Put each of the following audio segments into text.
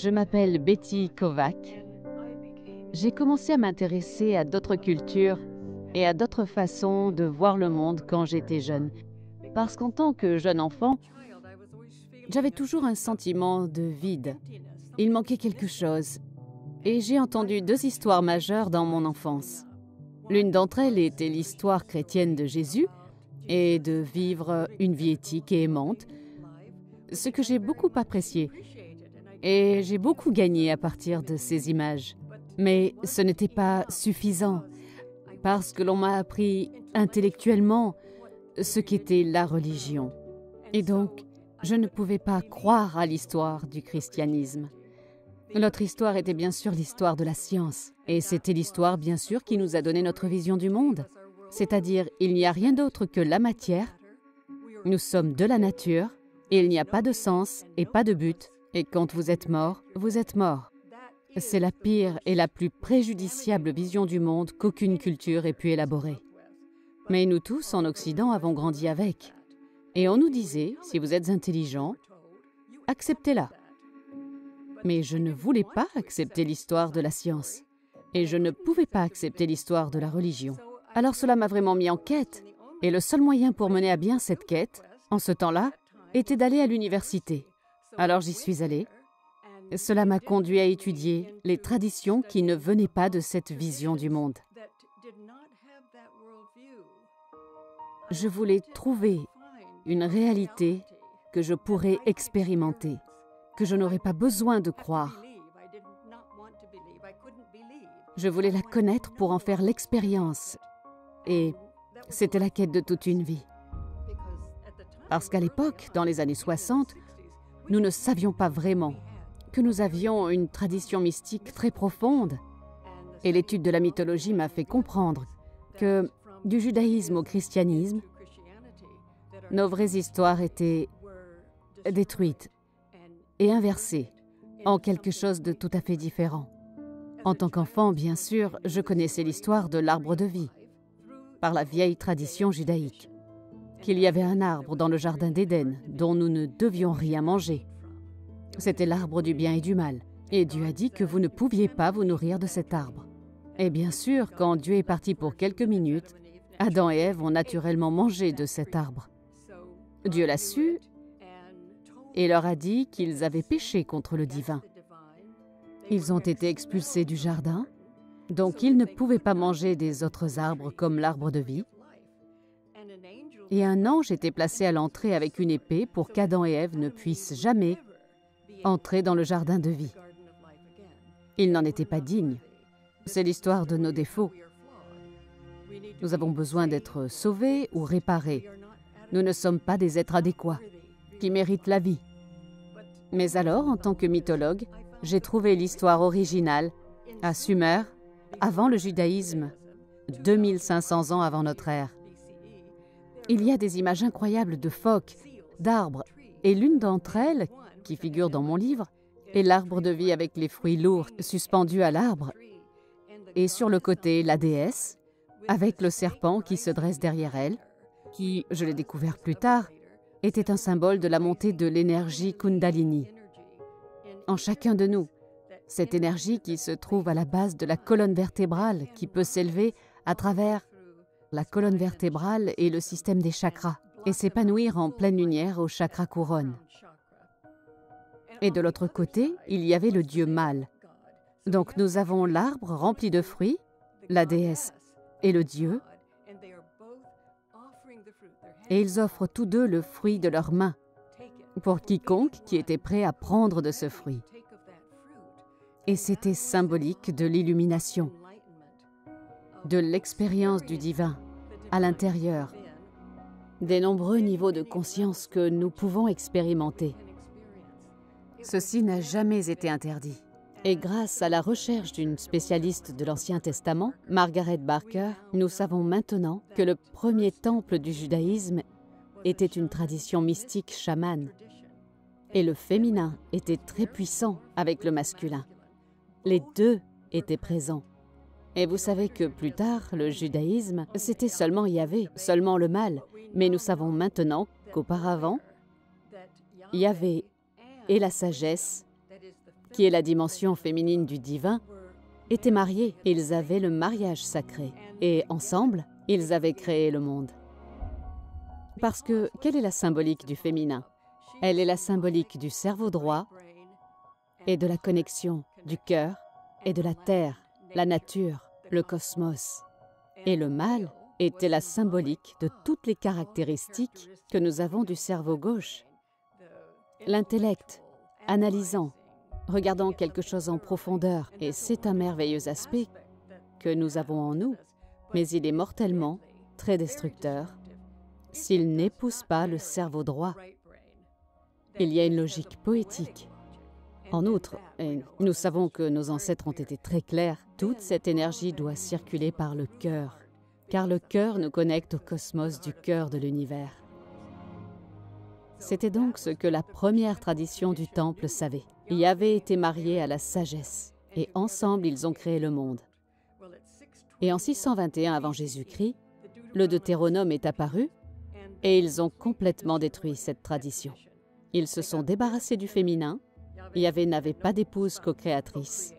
Je m'appelle Betty Kovac. J'ai commencé à m'intéresser à d'autres cultures et à d'autres façons de voir le monde quand j'étais jeune. Parce qu'en tant que jeune enfant, j'avais toujours un sentiment de vide. Il manquait quelque chose. Et j'ai entendu deux histoires majeures dans mon enfance. L'une d'entre elles était l'histoire chrétienne de Jésus et de vivre une vie éthique et aimante, ce que j'ai beaucoup apprécié. Et j'ai beaucoup gagné à partir de ces images. Mais ce n'était pas suffisant, parce que l'on m'a appris intellectuellement ce qu'était la religion. Et donc, je ne pouvais pas croire à l'histoire du christianisme. Notre histoire était bien sûr l'histoire de la science. Et c'était l'histoire, bien sûr, qui nous a donné notre vision du monde. C'est-à-dire, il n'y a rien d'autre que la matière. Nous sommes de la nature, et il n'y a pas de sens et pas de but. Et quand vous êtes mort, vous êtes mort. C'est la pire et la plus préjudiciable vision du monde qu'aucune culture ait pu élaborer. Mais nous tous, en Occident, avons grandi avec. Et on nous disait, si vous êtes intelligent, acceptez-la. Mais je ne voulais pas accepter l'histoire de la science. Et je ne pouvais pas accepter l'histoire de la religion. Alors cela m'a vraiment mis en quête. Et le seul moyen pour mener à bien cette quête, en ce temps-là, était d'aller à l'université. Alors j'y suis allée. Cela m'a conduit à étudier les traditions qui ne venaient pas de cette vision du monde. Je voulais trouver une réalité que je pourrais expérimenter, que je n'aurais pas besoin de croire. Je voulais la connaître pour en faire l'expérience. Et c'était la quête de toute une vie. Parce qu'à l'époque, dans les années 60, nous ne savions pas vraiment que nous avions une tradition mystique très profonde. Et l'étude de la mythologie m'a fait comprendre que, du judaïsme au christianisme, nos vraies histoires étaient détruites et inversées en quelque chose de tout à fait différent. En tant qu'enfant, bien sûr, je connaissais l'histoire de l'arbre de vie, par la vieille tradition judaïque, qu'il y avait un arbre dans le jardin d'Éden dont nous ne devions rien manger. C'était l'arbre du bien et du mal. Et Dieu a dit que vous ne pouviez pas vous nourrir de cet arbre. Et bien sûr, quand Dieu est parti pour quelques minutes, Adam et Ève ont naturellement mangé de cet arbre. Dieu l'a su et leur a dit qu'ils avaient péché contre le divin. Ils ont été expulsés du jardin, donc ils ne pouvaient pas manger des autres arbres comme l'arbre de vie. Et un ange était placé à l'entrée avec une épée pour qu'Adam et Ève ne puissent jamais entrer dans le jardin de vie. Ils n'en étaient pas dignes. C'est l'histoire de nos défauts. Nous avons besoin d'être sauvés ou réparés. Nous ne sommes pas des êtres adéquats, qui méritent la vie. Mais alors, en tant que mythologue, j'ai trouvé l'histoire originale à Sumer, avant le judaïsme, 2500 ans avant notre ère. Il y a des images incroyables de phoques, d'arbres, et l'une d'entre elles, qui figure dans mon livre, est l'arbre de vie avec les fruits lourds suspendus à l'arbre, et sur le côté, la déesse, avec le serpent qui se dresse derrière elle, qui, je l'ai découvert plus tard, était un symbole de la montée de l'énergie Kundalini. En chacun de nous, cette énergie qui se trouve à la base de la colonne vertébrale, qui peut s'élever à travers la colonne vertébrale et le système des chakras, et s'épanouir en pleine lumière au chakra couronne. Et de l'autre côté, il y avait le dieu mâle. Donc nous avons l'arbre rempli de fruits, la déesse et le dieu, et ils offrent tous deux le fruit de leurs mains pour quiconque qui était prêt à prendre de ce fruit. Et c'était symbolique de l'illumination, de l'expérience du divin à l'intérieur, des nombreux niveaux de conscience que nous pouvons expérimenter. Ceci n'a jamais été interdit. Et grâce à la recherche d'une spécialiste de l'Ancien Testament, Margaret Barker, nous savons maintenant que le premier temple du judaïsme était une tradition mystique chamane. Et le féminin était très puissant avec le masculin. Les deux étaient présents. Et vous savez que plus tard, le judaïsme, c'était seulement Yahvé, seulement le mal. Mais nous savons maintenant qu'auparavant, Yahvé et la sagesse qui est la dimension féminine du divin, étaient mariés. Ils avaient le mariage sacré. Et ensemble, ils avaient créé le monde. Parce que, quelle est la symbolique du féminin? Elle est la symbolique du cerveau droit et de la connexion du cœur et de la terre, la nature, le cosmos. Et le mâle était la symbolique de toutes les caractéristiques que nous avons du cerveau gauche. L'intellect, analysant, regardant quelque chose en profondeur, et c'est un merveilleux aspect que nous avons en nous, mais il est mortellement très destructeur s'il n'épouse pas le cerveau droit. Il y a une logique poétique. En outre, et nous savons que nos ancêtres ont été très clairs, toute cette énergie doit circuler par le cœur, car le cœur nous connecte au cosmos du cœur de l'univers. C'était donc ce que la première tradition du Temple savait. Yahvé était marié à la sagesse, et ensemble ils ont créé le monde. Et en 621 avant Jésus-Christ, le Deutéronome est apparu, et ils ont complètement détruit cette tradition. Ils se sont débarrassés du féminin. Yahvé n'avait pas d'épouse co-créatrice.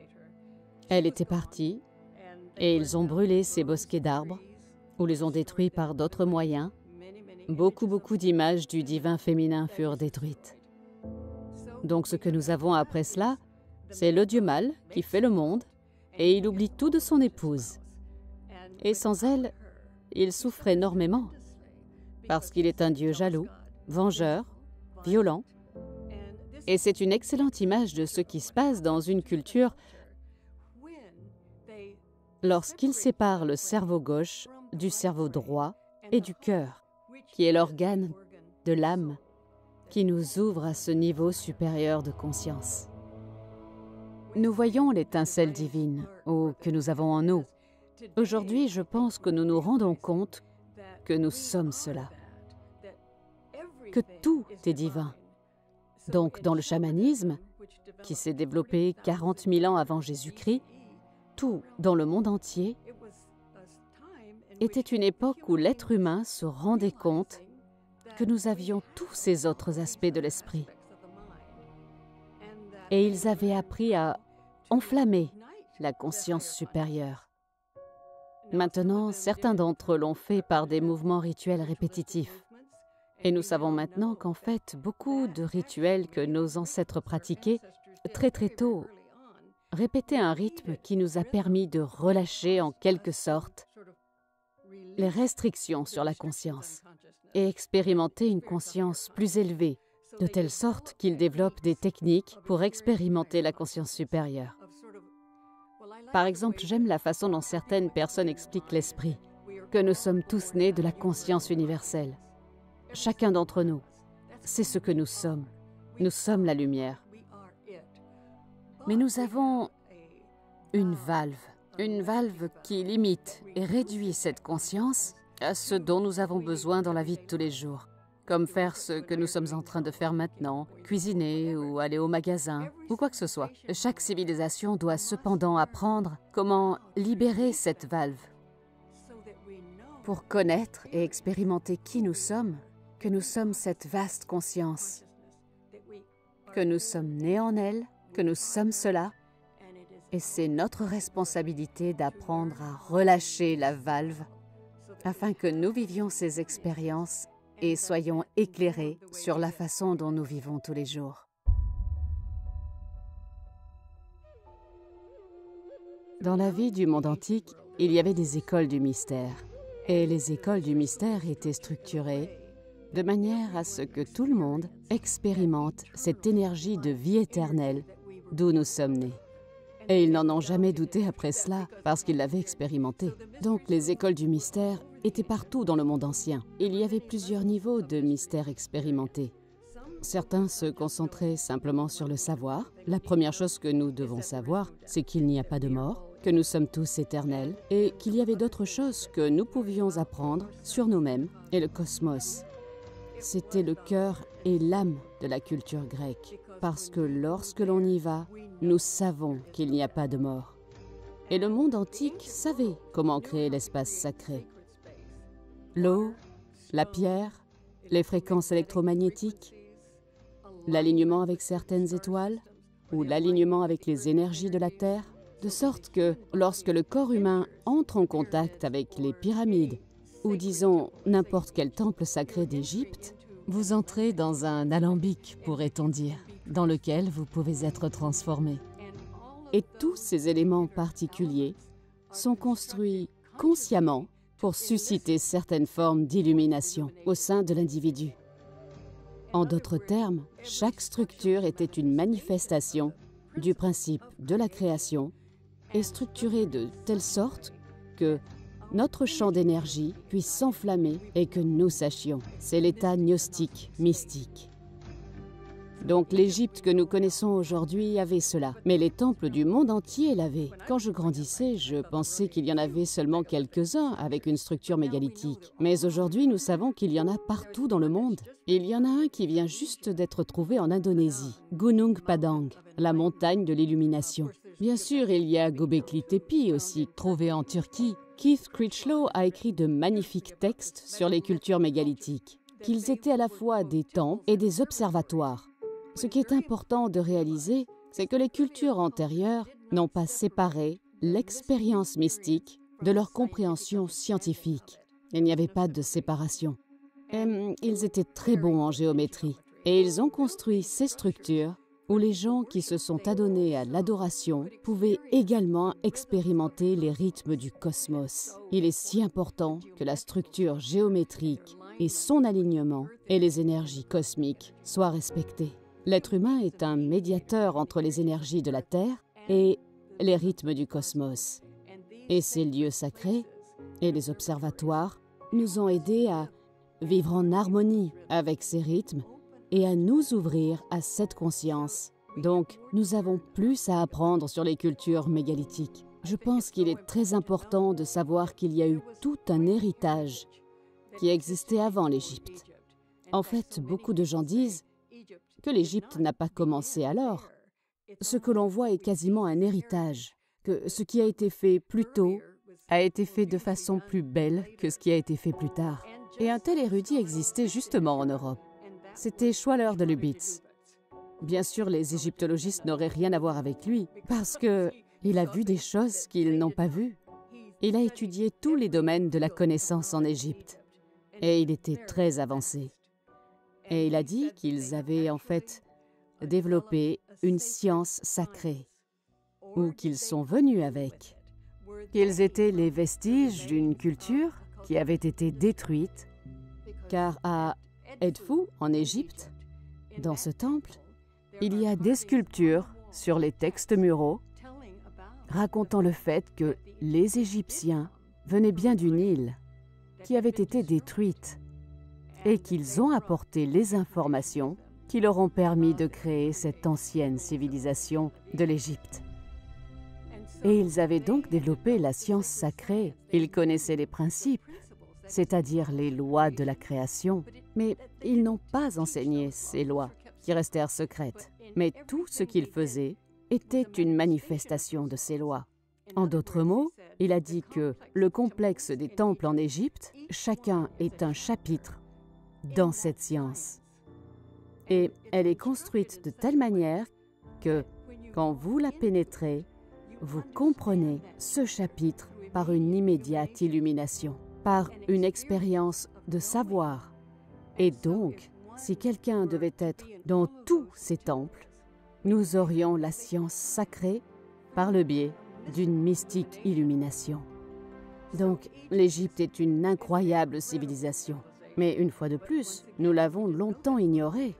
Elle était partie, et ils ont brûlé ces bosquets d'arbres, ou les ont détruits par d'autres moyens. Beaucoup d'images du divin féminin furent détruites. Donc ce que nous avons après cela, c'est le Dieu mâle qui fait le monde, et il oublie tout de son épouse. Et sans elle, il souffre énormément, parce qu'il est un Dieu jaloux, vengeur, violent. Et c'est une excellente image de ce qui se passe dans une culture lorsqu'il sépare le cerveau gauche du cerveau droit et du cœur, qui est l'organe de l'âme qui nous ouvre à ce niveau supérieur de conscience. Nous voyons l'étincelle divine que nous avons en nous. Aujourd'hui, je pense que nous nous rendons compte que nous sommes cela, que tout est divin. Donc, dans le chamanisme, qui s'est développé 40 000 ans avant Jésus-Christ, tout dans le monde entier était une époque où l'être humain se rendait compte que nous avions tous ces autres aspects de l'esprit. Et ils avaient appris à enflammer la conscience supérieure. Maintenant, certains d'entre eux l'ont fait par des mouvements rituels répétitifs. Et nous savons maintenant qu'en fait, beaucoup de rituels que nos ancêtres pratiquaient très tôt répétaient un rythme qui nous a permis de relâcher en quelque sorte les restrictions sur la conscience et expérimenter une conscience plus élevée, de telle sorte qu'ils développent des techniques pour expérimenter la conscience supérieure. Par exemple, j'aime la façon dont certaines personnes expliquent l'esprit, que nous sommes tous nés de la conscience universelle. Chacun d'entre nous, c'est ce que nous sommes. Nous sommes la lumière. Mais nous avons une valve qui limite et réduit cette conscience à ce dont nous avons besoin dans la vie de tous les jours, comme faire ce que nous sommes en train de faire maintenant, cuisiner ou aller au magasin, ou quoi que ce soit. Chaque civilisation doit cependant apprendre comment libérer cette valve pour connaître et expérimenter qui nous sommes, que nous sommes cette vaste conscience, que nous sommes nés en elle, que nous sommes cela, et c'est notre responsabilité d'apprendre à relâcher la valve afin que nous vivions ces expériences et soyons éclairés sur la façon dont nous vivons tous les jours. Dans la vie du monde antique, il y avait des écoles du mystère, et les écoles du mystère étaient structurées de manière à ce que tout le monde expérimente cette énergie de vie éternelle d'où nous sommes nés. Et ils n'en ont jamais douté après cela, parce qu'ils l'avaient expérimenté. Donc les écoles du mystère étaient partout dans le monde ancien. Il y avait plusieurs niveaux de mystère expérimentés. Certains se concentraient simplement sur le savoir. La première chose que nous devons savoir, c'est qu'il n'y a pas de mort, que nous sommes tous éternels, et qu'il y avait d'autres choses que nous pouvions apprendre sur nous-mêmes et le cosmos. C'était le cœur et l'âme de la culture grecque, parce que lorsque l'on y va, nous savons qu'il n'y a pas de mort. Et le monde antique savait comment créer l'espace sacré. L'eau, la pierre, les fréquences électromagnétiques, l'alignement avec certaines étoiles, ou l'alignement avec les énergies de la Terre, de sorte que lorsque le corps humain entre en contact avec les pyramides, ou disons n'importe quel temple sacré d'Égypte, vous entrez dans un alambic, pourrait-on dire, dans lequel vous pouvez être transformé. Et tous ces éléments particuliers sont construits consciemment pour susciter certaines formes d'illumination au sein de l'individu. En d'autres termes, chaque structure était une manifestation du principe de la création et structurée de telle sorte que notre champ d'énergie puisse s'enflammer et que nous sachions. C'est l'état gnostique, mystique. Donc l'Égypte que nous connaissons aujourd'hui avait cela, mais les temples du monde entier l'avaient. Quand je grandissais, je pensais qu'il y en avait seulement quelques-uns avec une structure mégalithique. Mais aujourd'hui, nous savons qu'il y en a partout dans le monde. Il y en a un qui vient juste d'être trouvé en Indonésie, Gunung Padang, la montagne de l'illumination. Bien sûr, il y a Göbekli Tepe aussi, trouvé en Turquie. Keith Critchlow a écrit de magnifiques textes sur les cultures mégalithiques, qu'ils étaient à la fois des temples et des observatoires. Ce qui est important de réaliser, c'est que les cultures antérieures n'ont pas séparé l'expérience mystique de leur compréhension scientifique. Il n'y avait pas de séparation. Ils étaient très bons en géométrie et ils ont construit ces structures où les gens qui se sont adonnés à l'adoration pouvaient également expérimenter les rythmes du cosmos. Il est si important que la structure géométrique et son alignement et les énergies cosmiques soient respectés. L'être humain est un médiateur entre les énergies de la Terre et les rythmes du cosmos. Et ces lieux sacrés et les observatoires nous ont aidés à vivre en harmonie avec ces rythmes et à nous ouvrir à cette conscience. Donc, nous avons plus à apprendre sur les cultures mégalithiques. Je pense qu'il est très important de savoir qu'il y a eu tout un héritage qui existait avant l'Égypte. En fait, beaucoup de gens disent que l'Égypte n'a pas commencé alors. Ce que l'on voit est quasiment un héritage, que ce qui a été fait plus tôt a été fait de façon plus belle que ce qui a été fait plus tard. Et un tel érudit existait justement en Europe. C'était Schwaller de Lubitz. Bien sûr, les égyptologistes n'auraient rien à voir avec lui, parce qu'il a vu des choses qu'ils n'ont pas vues. Il a étudié tous les domaines de la connaissance en Égypte, et il était très avancé. Et il a dit qu'ils avaient en fait développé une science sacrée, ou qu'ils sont venus avec, qu'ils étaient les vestiges d'une culture qui avait été détruite, car à Edfou, en Égypte, dans ce temple, il y a des sculptures sur les textes muraux racontant le fait que les Égyptiens venaient bien d'une île qui avait été détruite et qu'ils ont apporté les informations qui leur ont permis de créer cette ancienne civilisation de l'Égypte. Et ils avaient donc développé la science sacrée. Ils connaissaient les principes, c'est-à-dire les lois de la création. Mais ils n'ont pas enseigné ces lois, qui restèrent secrètes. Mais tout ce qu'ils faisaient était une manifestation de ces lois. En d'autres mots, il a dit que le complexe des temples en Égypte, chacun est un chapitre dans cette science. Et elle est construite de telle manière que, quand vous la pénétrez, vous comprenez ce chapitre par une immédiate illumination, par une expérience de savoir. Et donc, si quelqu'un devait être dans tous ces temples, nous aurions la science sacrée par le biais d'une mystique illumination. Donc, l'Égypte est une incroyable civilisation. Mais une fois de plus, nous l'avons longtemps ignorée,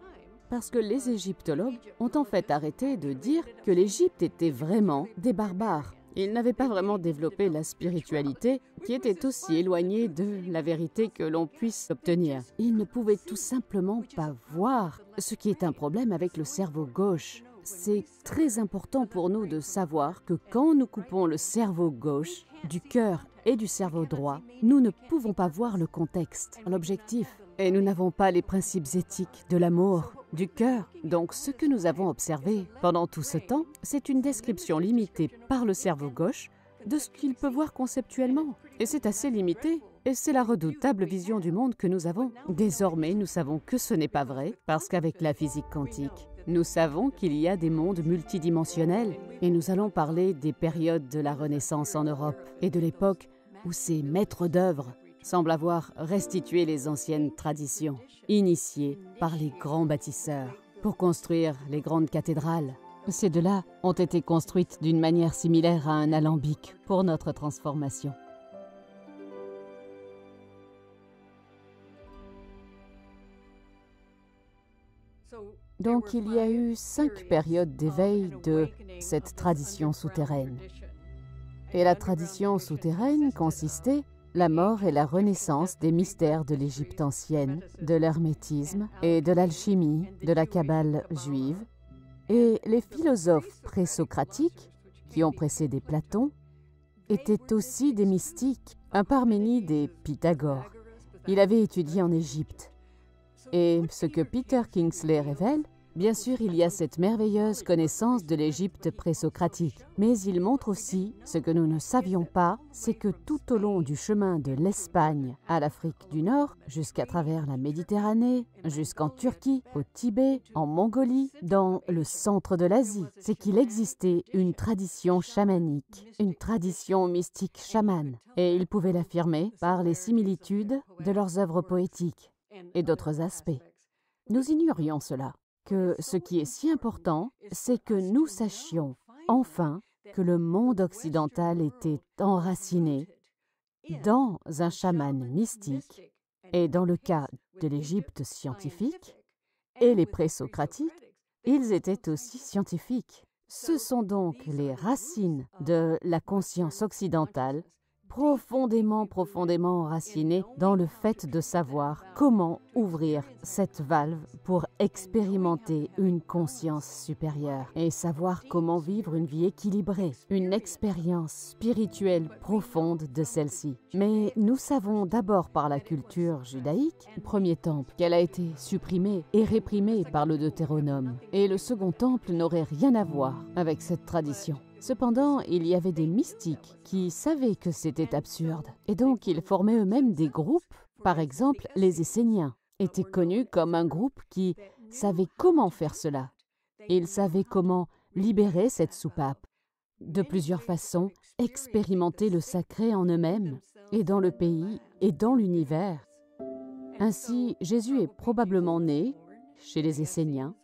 parce que les égyptologues ont en fait arrêté de dire que l'Égypte était vraiment des barbares. Ils n'avaient pas vraiment développé la spiritualité qui était aussi éloignée de la vérité que l'on puisse obtenir. Ils ne pouvaient tout simplement pas voir, ce qui est un problème avec le cerveau gauche. C'est très important pour nous de savoir que quand nous coupons le cerveau gauche du cœur et du cerveau droit, nous ne pouvons pas voir le contexte, l'objectif. Et nous n'avons pas les principes éthiques de l'amour, du cœur. Donc ce que nous avons observé pendant tout ce temps, c'est une description limitée par le cerveau gauche de ce qu'il peut voir conceptuellement. Et c'est assez limité. Et c'est la redoutable vision du monde que nous avons. Désormais, nous savons que ce n'est pas vrai, parce qu'avec la physique quantique, Nous savons qu'il y a des mondes multidimensionnels et nous allons parler des périodes de la Renaissance en Europe et de l'époque où ces maîtres d'œuvre semblent avoir restitué les anciennes traditions, initiées par les grands bâtisseurs pour construire les grandes cathédrales. Ces deux-là ont été construites d'une manière similaire à un alambic pour notre transformation. Donc il y a eu 5 périodes d'éveil de cette tradition souterraine. Et la tradition souterraine consistait la mort et la renaissance des mystères de l'Égypte ancienne, de l'hermétisme et de l'alchimie, de la Kabbale juive. Et les philosophes présocratiques, qui ont précédé Platon, étaient aussi des mystiques, un Parménide et Pythagore. Il avait étudié en Égypte. Et ce que Peter Kingsley révèle, bien sûr, il y a cette merveilleuse connaissance de l'Égypte présocratique, mais il montre aussi ce que nous ne savions pas, c'est que tout au long du chemin de l'Espagne à l'Afrique du Nord, jusqu'à travers la Méditerranée, jusqu'en Turquie, au Tibet, en Mongolie, dans le centre de l'Asie, c'est qu'il existait une tradition chamanique, une tradition mystique chamane, et ils pouvaient l'affirmer par les similitudes de leurs œuvres poétiques et d'autres aspects. Nous ignorions cela, que ce qui est si important, c'est que nous sachions enfin que le monde occidental était enraciné dans un chaman mystique, et dans le cas de l'Égypte scientifique, et les présocratiques, ils étaient aussi scientifiques. Ce sont donc les racines de la conscience occidentale profondément enraciné dans le fait de savoir comment ouvrir cette valve pour expérimenter une conscience supérieure et savoir comment vivre une vie équilibrée, une expérience spirituelle profonde de celle-ci. Mais nous savons d'abord par la culture judaïque, le premier temple, qu'elle a été supprimée et réprimée par le Deutéronome, et le second temple n'aurait rien à voir avec cette tradition. Cependant, il y avait des mystiques qui savaient que c'était absurde, et donc ils formaient eux-mêmes des groupes. Par exemple, les Esséniens étaient connus comme un groupe qui savait comment faire cela. Ils savaient comment libérer cette soupape, de plusieurs façons, expérimenter le sacré en eux-mêmes, et dans le pays, et dans l'univers. Ainsi, Jésus est probablement né chez les Esséniens.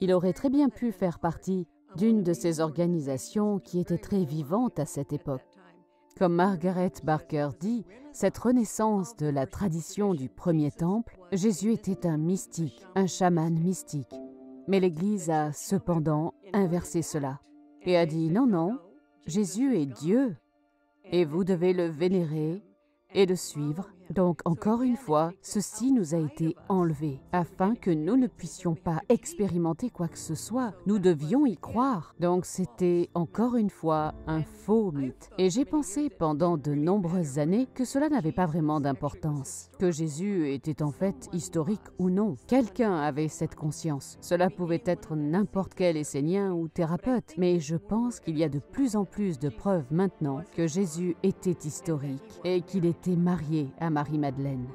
Il aurait très bien pu faire partie d'une de ces organisations qui était très vivante à cette époque. Comme Margaret Barker dit, cette renaissance de la tradition du premier temple, Jésus était un mystique, un chaman mystique. Mais l'Église a cependant inversé cela et a dit non, non, Jésus est Dieu et vous devez le vénérer et le suivre. Donc, encore une fois, ceci nous a été enlevé, afin que nous ne puissions pas expérimenter quoi que ce soit. Nous devions y croire. Donc, c'était encore une fois un faux mythe. Et j'ai pensé pendant de nombreuses années que cela n'avait pas vraiment d'importance, que Jésus était en fait historique ou non. Quelqu'un avait cette conscience. Cela pouvait être n'importe quel essénien ou thérapeute, mais je pense qu'il y a de plus en plus de preuves maintenant que Jésus était historique et qu'il était marié à Marie-Madeleine.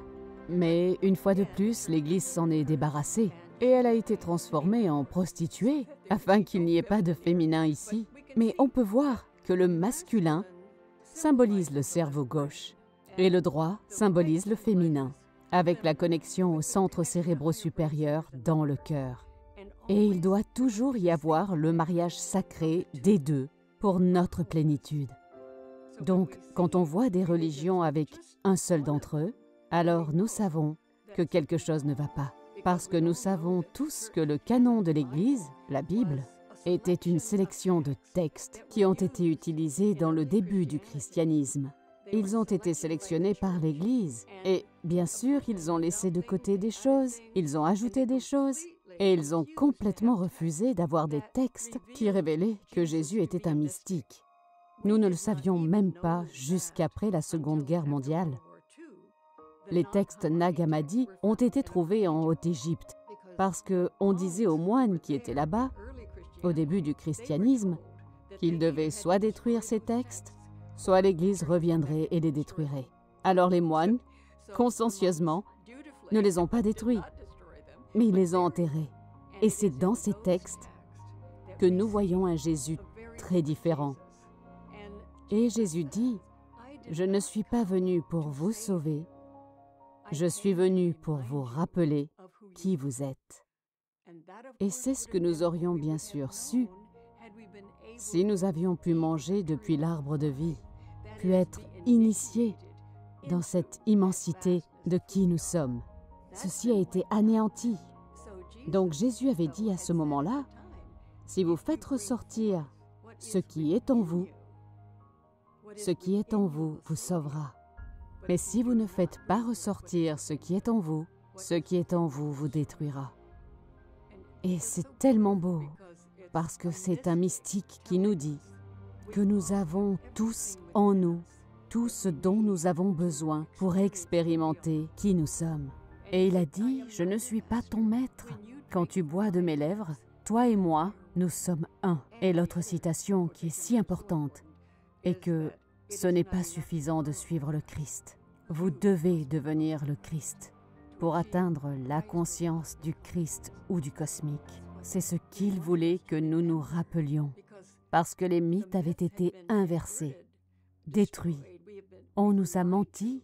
Mais une fois de plus, l'Église s'en est débarrassée et elle a été transformée en prostituée afin qu'il n'y ait pas de féminin ici. Mais on peut voir que le masculin symbolise le cerveau gauche et le droit symbolise le féminin, avec la connexion au centre cérébro-supérieur dans le cœur. Et il doit toujours y avoir le mariage sacré des deux pour notre plénitude. Donc, quand on voit des religions avec un seul d'entre eux, alors nous savons que quelque chose ne va pas. Parce que nous savons tous que le canon de l'Église, la Bible, était une sélection de textes qui ont été utilisés dans le début du christianisme. Ils ont été sélectionnés par l'Église et, bien sûr, ils ont laissé de côté des choses, ils ont ajouté des choses et ils ont complètement refusé d'avoir des textes qui révélaient que Jésus était un mystique. Nous ne le savions même pas jusqu'après la Seconde Guerre mondiale. Les textes Nag Hammadi ont été trouvés en Haute-Égypte parce qu'on disait aux moines qui étaient là-bas, au début du christianisme, qu'ils devaient soit détruire ces textes, soit l'Église reviendrait et les détruirait. Alors les moines, consciencieusement, ne les ont pas détruits, mais ils les ont enterrés. Et c'est dans ces textes que nous voyons un Jésus très différent. Et Jésus dit, « Je ne suis pas venu pour vous sauver, je suis venu pour vous rappeler qui vous êtes. » Et c'est ce que nous aurions bien sûr su si nous avions pu manger depuis l'arbre de vie, pu être initiés dans cette immensité de qui nous sommes. Ceci a été anéanti. Donc Jésus avait dit à ce moment-là, « Si vous faites ressortir ce qui est en vous, ce qui est en vous vous sauvera. Mais si vous ne faites pas ressortir ce qui est en vous, ce qui est en vous vous détruira. » Et c'est tellement beau, parce que c'est un mystique qui nous dit que nous avons tous en nous tout ce dont nous avons besoin pour expérimenter qui nous sommes. Et il a dit, « Je ne suis pas ton maître. Quand tu bois de mes lèvres, toi et moi, nous sommes un. » Et l'autre citation qui est si importante est que ce n'est pas suffisant de suivre le Christ. Vous devez devenir le Christ pour atteindre la conscience du Christ ou du cosmique. C'est ce qu'il voulait que nous nous rappelions, parce que les mythes avaient été inversés, détruits. On nous a menti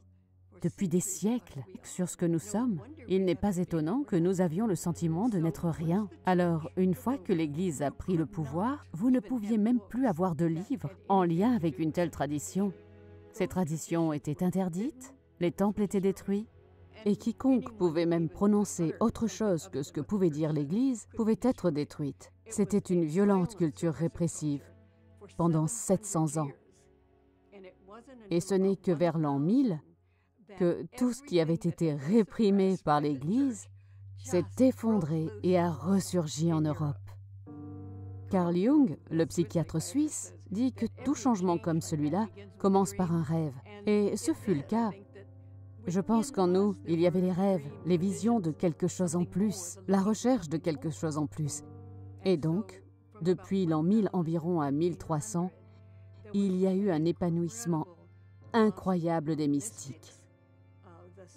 depuis des siècles sur ce que nous sommes. Il n'est pas étonnant que nous avions le sentiment de n'être rien. Alors, une fois que l'Église a pris le pouvoir, vous ne pouviez même plus avoir de livres en lien avec une telle tradition. Ces traditions étaient interdites, les temples étaient détruits, et quiconque pouvait même prononcer autre chose que ce que pouvait dire l'Église pouvait être détruite. C'était une violente culture répressive pendant 700 ans. Et ce n'est que vers l'an 1000 que tout ce qui avait été réprimé par l'Église s'est effondré et a ressurgi en Europe. Carl Jung, le psychiatre suisse, dit que tout changement comme celui-là commence par un rêve. Et ce fut le cas. Je pense qu'en nous, il y avait les rêves, les visions de quelque chose en plus, la recherche de quelque chose en plus. Et donc, depuis l'an 1000 environ à 1300, il y a eu un épanouissement incroyable des mystiques.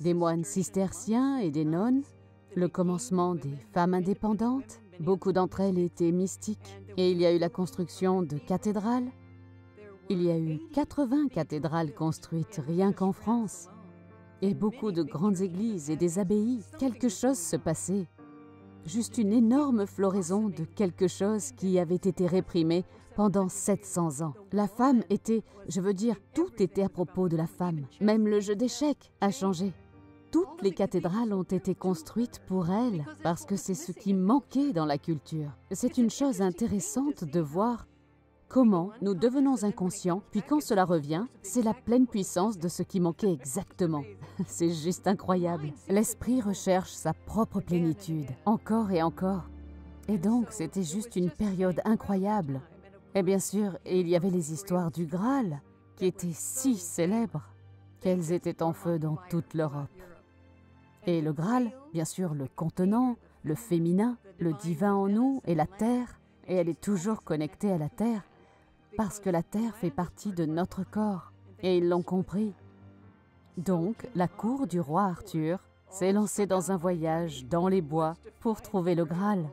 Des moines cisterciens et des nonnes, le commencement des femmes indépendantes, beaucoup d'entre elles étaient mystiques, et il y a eu la construction de cathédrales. Il y a eu 80 cathédrales construites rien qu'en France, et beaucoup de grandes églises et des abbayes. Quelque chose se passait, juste une énorme floraison de quelque chose qui avait été réprimé pendant 700 ans. La femme était, je veux dire, tout était à propos de la femme. Même le jeu d'échecs a changé. Toutes les cathédrales ont été construites pour elle, parce que c'est ce qui manquait dans la culture. C'est une chose intéressante de voir comment nous devenons inconscients, puis quand cela revient, c'est la pleine puissance de ce qui manquait exactement. C'est juste incroyable. L'esprit recherche sa propre plénitude, encore et encore. Et donc, c'était juste une période incroyable. Et bien sûr, il y avait les histoires du Graal, qui étaient si célèbres qu'elles étaient en feu dans toute l'Europe. Et le Graal, bien sûr, le contenant, le féminin, le divin en nous et la terre, et elle est toujours connectée à la terre, parce que la terre fait partie de notre corps, et ils l'ont compris. Donc, la cour du roi Arthur s'est lancée dans un voyage dans les bois pour trouver le Graal.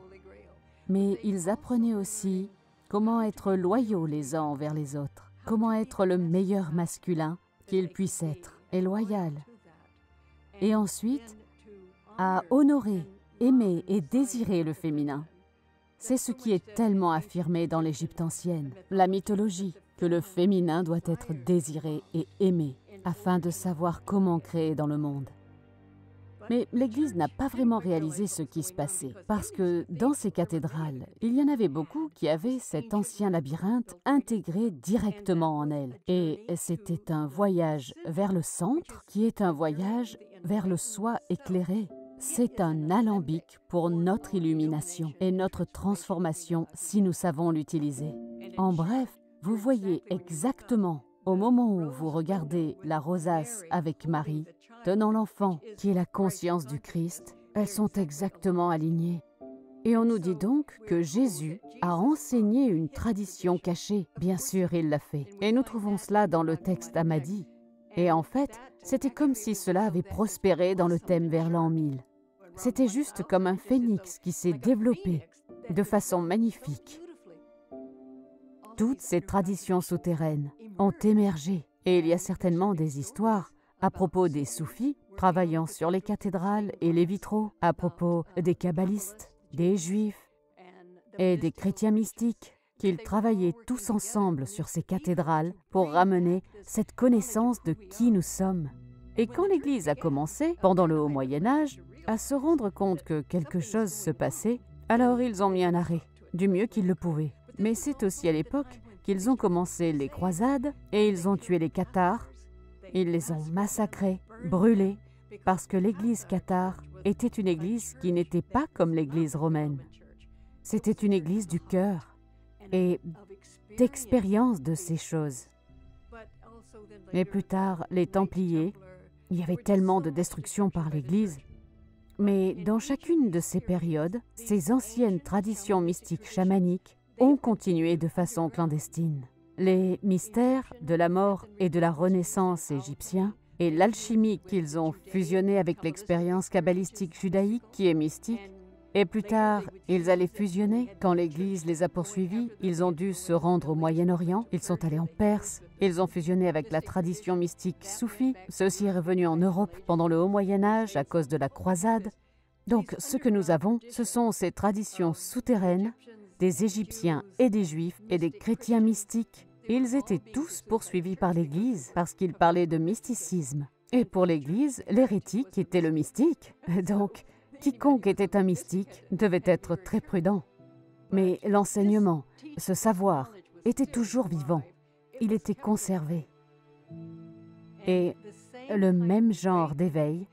Mais ils apprenaient aussi comment être loyaux les uns envers les autres, comment être le meilleur masculin qu'il puisse être, et loyal. Et ensuite, à honorer, aimer et désirer le féminin. C'est ce qui est tellement affirmé dans l'Égypte ancienne, la mythologie, que le féminin doit être désiré et aimé, afin de savoir comment créer dans le monde. Mais l'Église n'a pas vraiment réalisé ce qui se passait, parce que dans ces cathédrales, il y en avait beaucoup qui avaient cet ancien labyrinthe intégré directement en elles. Et c'était un voyage vers le centre, qui est un voyage vers le soi éclairé. C'est un alambic pour notre illumination et notre transformation si nous savons l'utiliser. En bref, vous voyez exactement, au moment où vous regardez la rosace avec Marie, tenant l'enfant qui est la conscience du Christ, elles sont exactement alignées. Et on nous dit donc que Jésus a enseigné une tradition cachée. Bien sûr, il l'a fait. Et nous trouvons cela dans le texte Hammadi. Et en fait, c'était comme si cela avait prospéré dans le thème vers l'an 1000. C'était juste comme un phénix qui s'est développé de façon magnifique. Toutes ces traditions souterraines ont émergé et il y a certainement des histoires à propos des soufis travaillant sur les cathédrales et les vitraux, à propos des kabbalistes, des juifs et des chrétiens mystiques, qu'ils travaillaient tous ensemble sur ces cathédrales pour ramener cette connaissance de qui nous sommes. Et quand l'Église a commencé, pendant le Haut Moyen-Âge, à se rendre compte que quelque chose se passait, alors ils ont mis un arrêt, du mieux qu'ils le pouvaient. Mais c'est aussi à l'époque qu'ils ont commencé les croisades et ils ont tué les cathares. Ils les ont massacrés, brûlés, parce que l'Église cathare était une église qui n'était pas comme l'Église romaine. C'était une église du cœur et d'expérience de ces choses. Mais plus tard, les Templiers, il y avait tellement de destruction par l'Église. Mais dans chacune de ces périodes, ces anciennes traditions mystiques chamaniques ont continué de façon clandestine. Les mystères de la mort et de la renaissance égyptiens et l'alchimie qu'ils ont fusionné avec l'expérience kabbalistique judaïque qui est mystique, et plus tard, ils allaient fusionner. Quand l'Église les a poursuivis, ils ont dû se rendre au Moyen-Orient, ils sont allés en Perse, ils ont fusionné avec la tradition mystique soufie. Ceci est revenu en Europe pendant le Haut Moyen-Âge à cause de la croisade. Donc, ce que nous avons, ce sont ces traditions souterraines des Égyptiens et des Juifs et des chrétiens mystiques. Ils étaient tous poursuivis par l'Église parce qu'ils parlaient de mysticisme. Et pour l'Église, l'hérétique était le mystique. Donc, quiconque était un mystique devait être très prudent. Mais l'enseignement, ce savoir, était toujours vivant. Il était conservé. Et le même genre d'éveil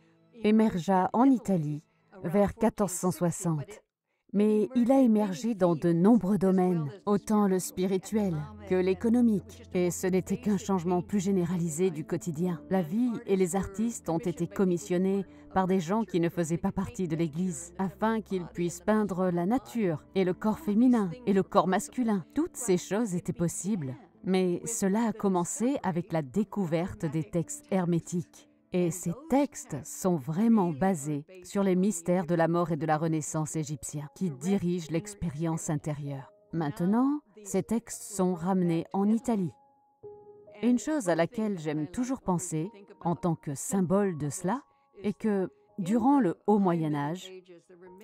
émergea en Italie vers 1460. Mais il a émergé dans de nombreux domaines, autant le spirituel que l'économique, et ce n'était qu'un changement plus généralisé du quotidien. La vie et les artistes ont été commissionnés par des gens qui ne faisaient pas partie de l'Église, afin qu'ils puissent peindre la nature, et le corps féminin, et le corps masculin. Toutes ces choses étaient possibles, mais cela a commencé avec la découverte des textes hermétiques. Et ces textes sont vraiment basés sur les mystères de la mort et de la Renaissance égyptiens qui dirigent l'expérience intérieure. Maintenant, ces textes sont ramenés en Italie. Et une chose à laquelle j'aime toujours penser, en tant que symbole de cela, est que durant le Haut Moyen-Âge,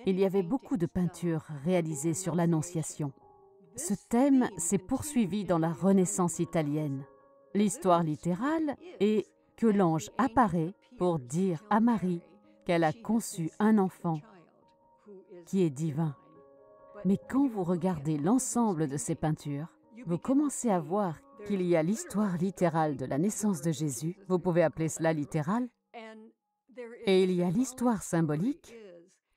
il y avait beaucoup de peintures réalisées sur l'Annonciation. Ce thème s'est poursuivi dans la Renaissance italienne. L'histoire littérale est que l'ange apparaît pour dire à Marie qu'elle a conçu un enfant qui est divin. Mais quand vous regardez l'ensemble de ces peintures, vous commencez à voir qu'il y a l'histoire littérale de la naissance de Jésus, vous pouvez appeler cela littéral, et il y a l'histoire symbolique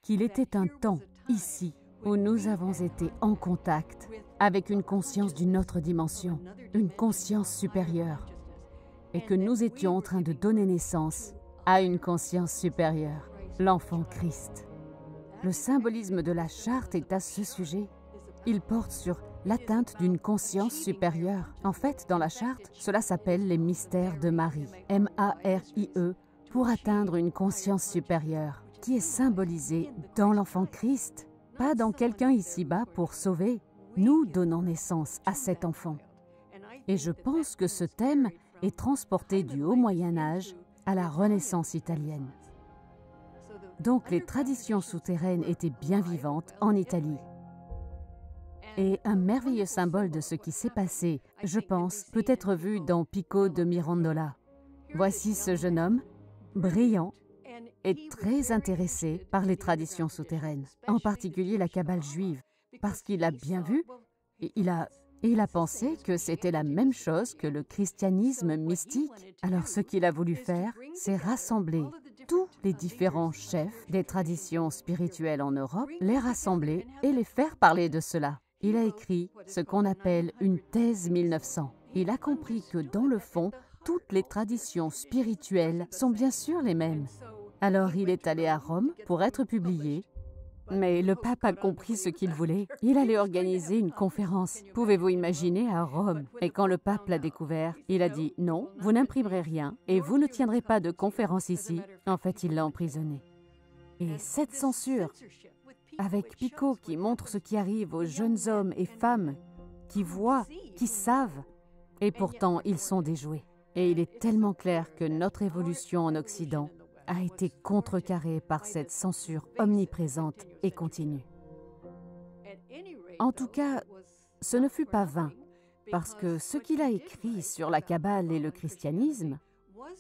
qu'il était un temps ici où nous avons été en contact avec une conscience d'une autre dimension, une conscience supérieure, et que nous étions en train de donner naissance à une conscience supérieure, l'enfant Christ. Le symbolisme de la charte est à ce sujet. Il porte sur l'atteinte d'une conscience supérieure. En fait, dans la charte, cela s'appelle les mystères de Marie, M-A-R-I-E, pour atteindre une conscience supérieure, qui est symbolisée dans l'enfant Christ, pas dans quelqu'un ici-bas pour sauver. Nous donnons naissance à cet enfant. Et je pense que ce thème est transporté du Haut Moyen-Âge à la Renaissance italienne. Donc les traditions souterraines étaient bien vivantes en Italie. Et un merveilleux symbole de ce qui s'est passé, je pense, peut être vu dans Pico de Mirandola. Voici ce jeune homme, brillant et très intéressé par les traditions souterraines, en particulier la Kabbale juive, parce qu'il a bien vu, et il a pensé que c'était la même chose que le christianisme mystique. Alors ce qu'il a voulu faire, c'est rassembler tous les différents chefs des traditions spirituelles en Europe, les rassembler et les faire parler de cela. Il a écrit ce qu'on appelle une thèse 1900. Il a compris que dans le fond, toutes les traditions spirituelles sont bien sûr les mêmes. Alors il est allé à Rome pour être publié. Mais le pape a compris ce qu'il voulait. Il allait organiser une conférence. Pouvez-vous imaginer à Rome? Et quand le pape l'a découvert, il a dit « Non, vous n'imprimerez rien et vous ne tiendrez pas de conférence ici. » En fait, il l'a emprisonné. Et cette censure, avec Pico qui montre ce qui arrive aux jeunes hommes et femmes qui voient, qui savent, et pourtant ils sont déjoués. Et il est tellement clair que notre évolution en Occident a été contrecarrée par cette censure omniprésente et continue. En tout cas, ce ne fut pas vain, parce que ce qu'il a écrit sur la Kabbale et le christianisme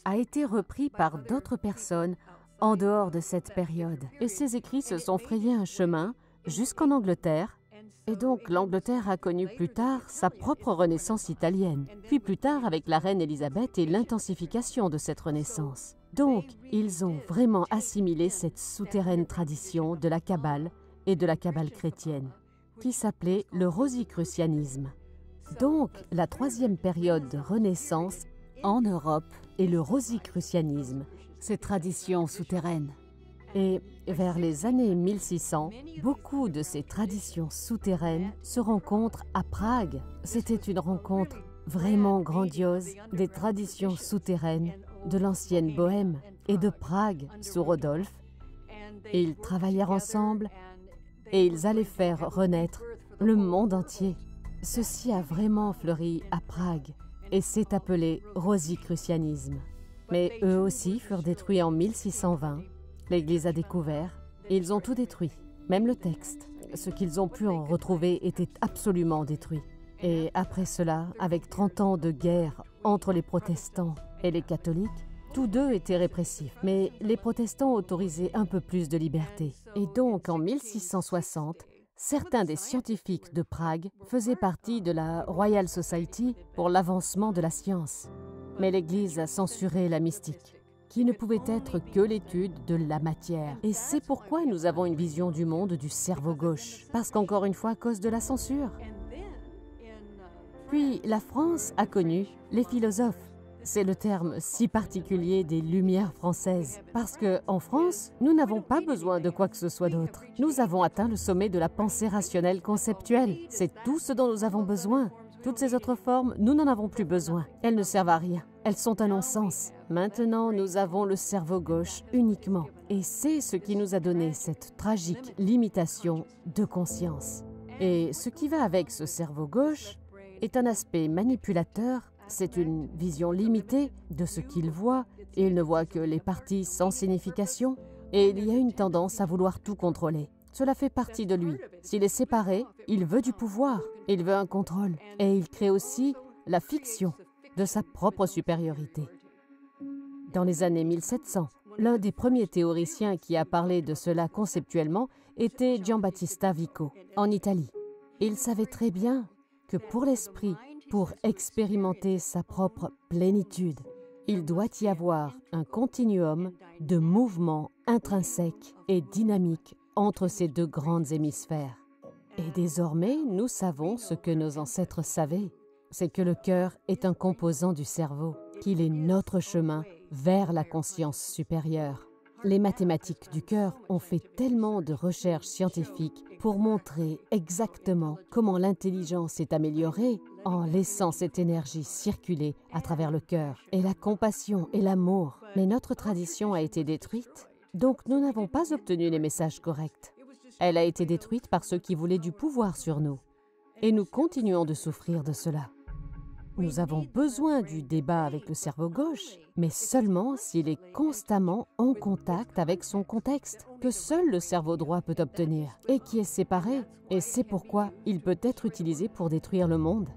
a été repris par d'autres personnes en dehors de cette période. Et ces écrits se sont frayés un chemin jusqu'en Angleterre, et donc l'Angleterre a connu plus tard sa propre renaissance italienne, puis plus tard avec la reine Élisabeth et l'intensification de cette renaissance. Donc, ils ont vraiment assimilé cette souterraine tradition de la Kabbale et de la Kabbale chrétienne, qui s'appelait le rosicrucianisme. Donc, la troisième période de renaissance en Europe est le rosicrucianisme, ces traditions souterraines. Et vers les années 1600, beaucoup de ces traditions souterraines se rencontrent à Prague. C'était une rencontre vraiment grandiose des traditions souterraines de l'ancienne Bohême et de Prague sous Rodolphe. Et ils travaillèrent ensemble et ils allaient faire renaître le monde entier. Ceci a vraiment fleuri à Prague et s'est appelé rosicrucianisme. Mais eux aussi furent détruits en 1620. L'Église a découvert et ils ont tout détruit, même le texte. Ce qu'ils ont pu en retrouver était absolument détruit. Et après cela, avec 30 ans de guerre entre les protestants et les catholiques, tous deux étaient répressifs, mais les protestants autorisaient un peu plus de liberté. Et donc, en 1660, certains des scientifiques de Prague faisaient partie de la Royal Society pour l'avancement de la science. Mais l'Église a censuré la mystique, qui ne pouvait être que l'étude de la matière. Et c'est pourquoi nous avons une vision du monde du cerveau gauche, parce qu'encore une fois, à cause de la censure. Puis, la France a connu les philosophes. C'est le terme si particulier des Lumières françaises, parce qu'en France, nous n'avons pas besoin de quoi que ce soit d'autre. Nous avons atteint le sommet de la pensée rationnelle conceptuelle. C'est tout ce dont nous avons besoin. Toutes ces autres formes, nous n'en avons plus besoin. Elles ne servent à rien. Elles sont un non-sens. Maintenant, nous avons le cerveau gauche uniquement. Et c'est ce qui nous a donné cette tragique limitation de conscience. Et ce qui va avec ce cerveau gauche est un aspect manipulateur. C'est une vision limitée de ce qu'il voit, et il ne voit que les parties sans signification, et il y a une tendance à vouloir tout contrôler. Cela fait partie de lui. S'il est séparé, il veut du pouvoir, il veut un contrôle, et il crée aussi la fiction de sa propre supériorité. Dans les années 1700, l'un des premiers théoriciens qui a parlé de cela conceptuellement était Giambattista Vico, en Italie. Il savait très bien que pour l'esprit, pour expérimenter sa propre plénitude, il doit y avoir un continuum de mouvements intrinsèques et dynamiques entre ces deux grandes hémisphères. Et désormais, nous savons ce que nos ancêtres savaient, c'est que le cœur est un composant du cerveau, qu'il est notre chemin vers la conscience supérieure. Les mathématiques du cœur ont fait tellement de recherches scientifiques pour montrer exactement comment l'intelligence est améliorée en laissant cette énergie circuler à travers le cœur, et la compassion et l'amour. Mais notre tradition a été détruite, donc nous n'avons pas obtenu les messages corrects. Elle a été détruite par ceux qui voulaient du pouvoir sur nous, et nous continuons de souffrir de cela. Nous avons besoin du débat avec le cerveau gauche, mais seulement s'il est constamment en contact avec son contexte, que seul le cerveau droit peut obtenir, et qui est séparé. Et c'est pourquoi il peut être utilisé pour détruire le monde.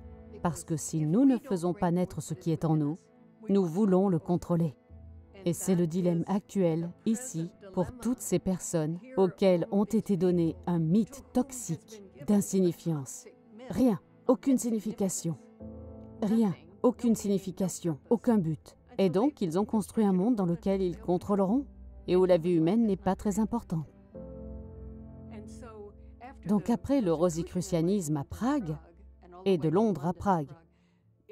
Parce que si nous ne faisons pas naître ce qui est en nous, nous voulons le contrôler. Et c'est le dilemme actuel, ici, pour toutes ces personnes auxquelles ont été donnés un mythe toxique d'insignifiance. Rien, aucune signification. Rien, aucune signification, aucun but. Et donc, ils ont construit un monde dans lequel ils contrôleront et où la vie humaine n'est pas très importante. Donc après le rosicrucianisme à Prague, et de Londres à Prague,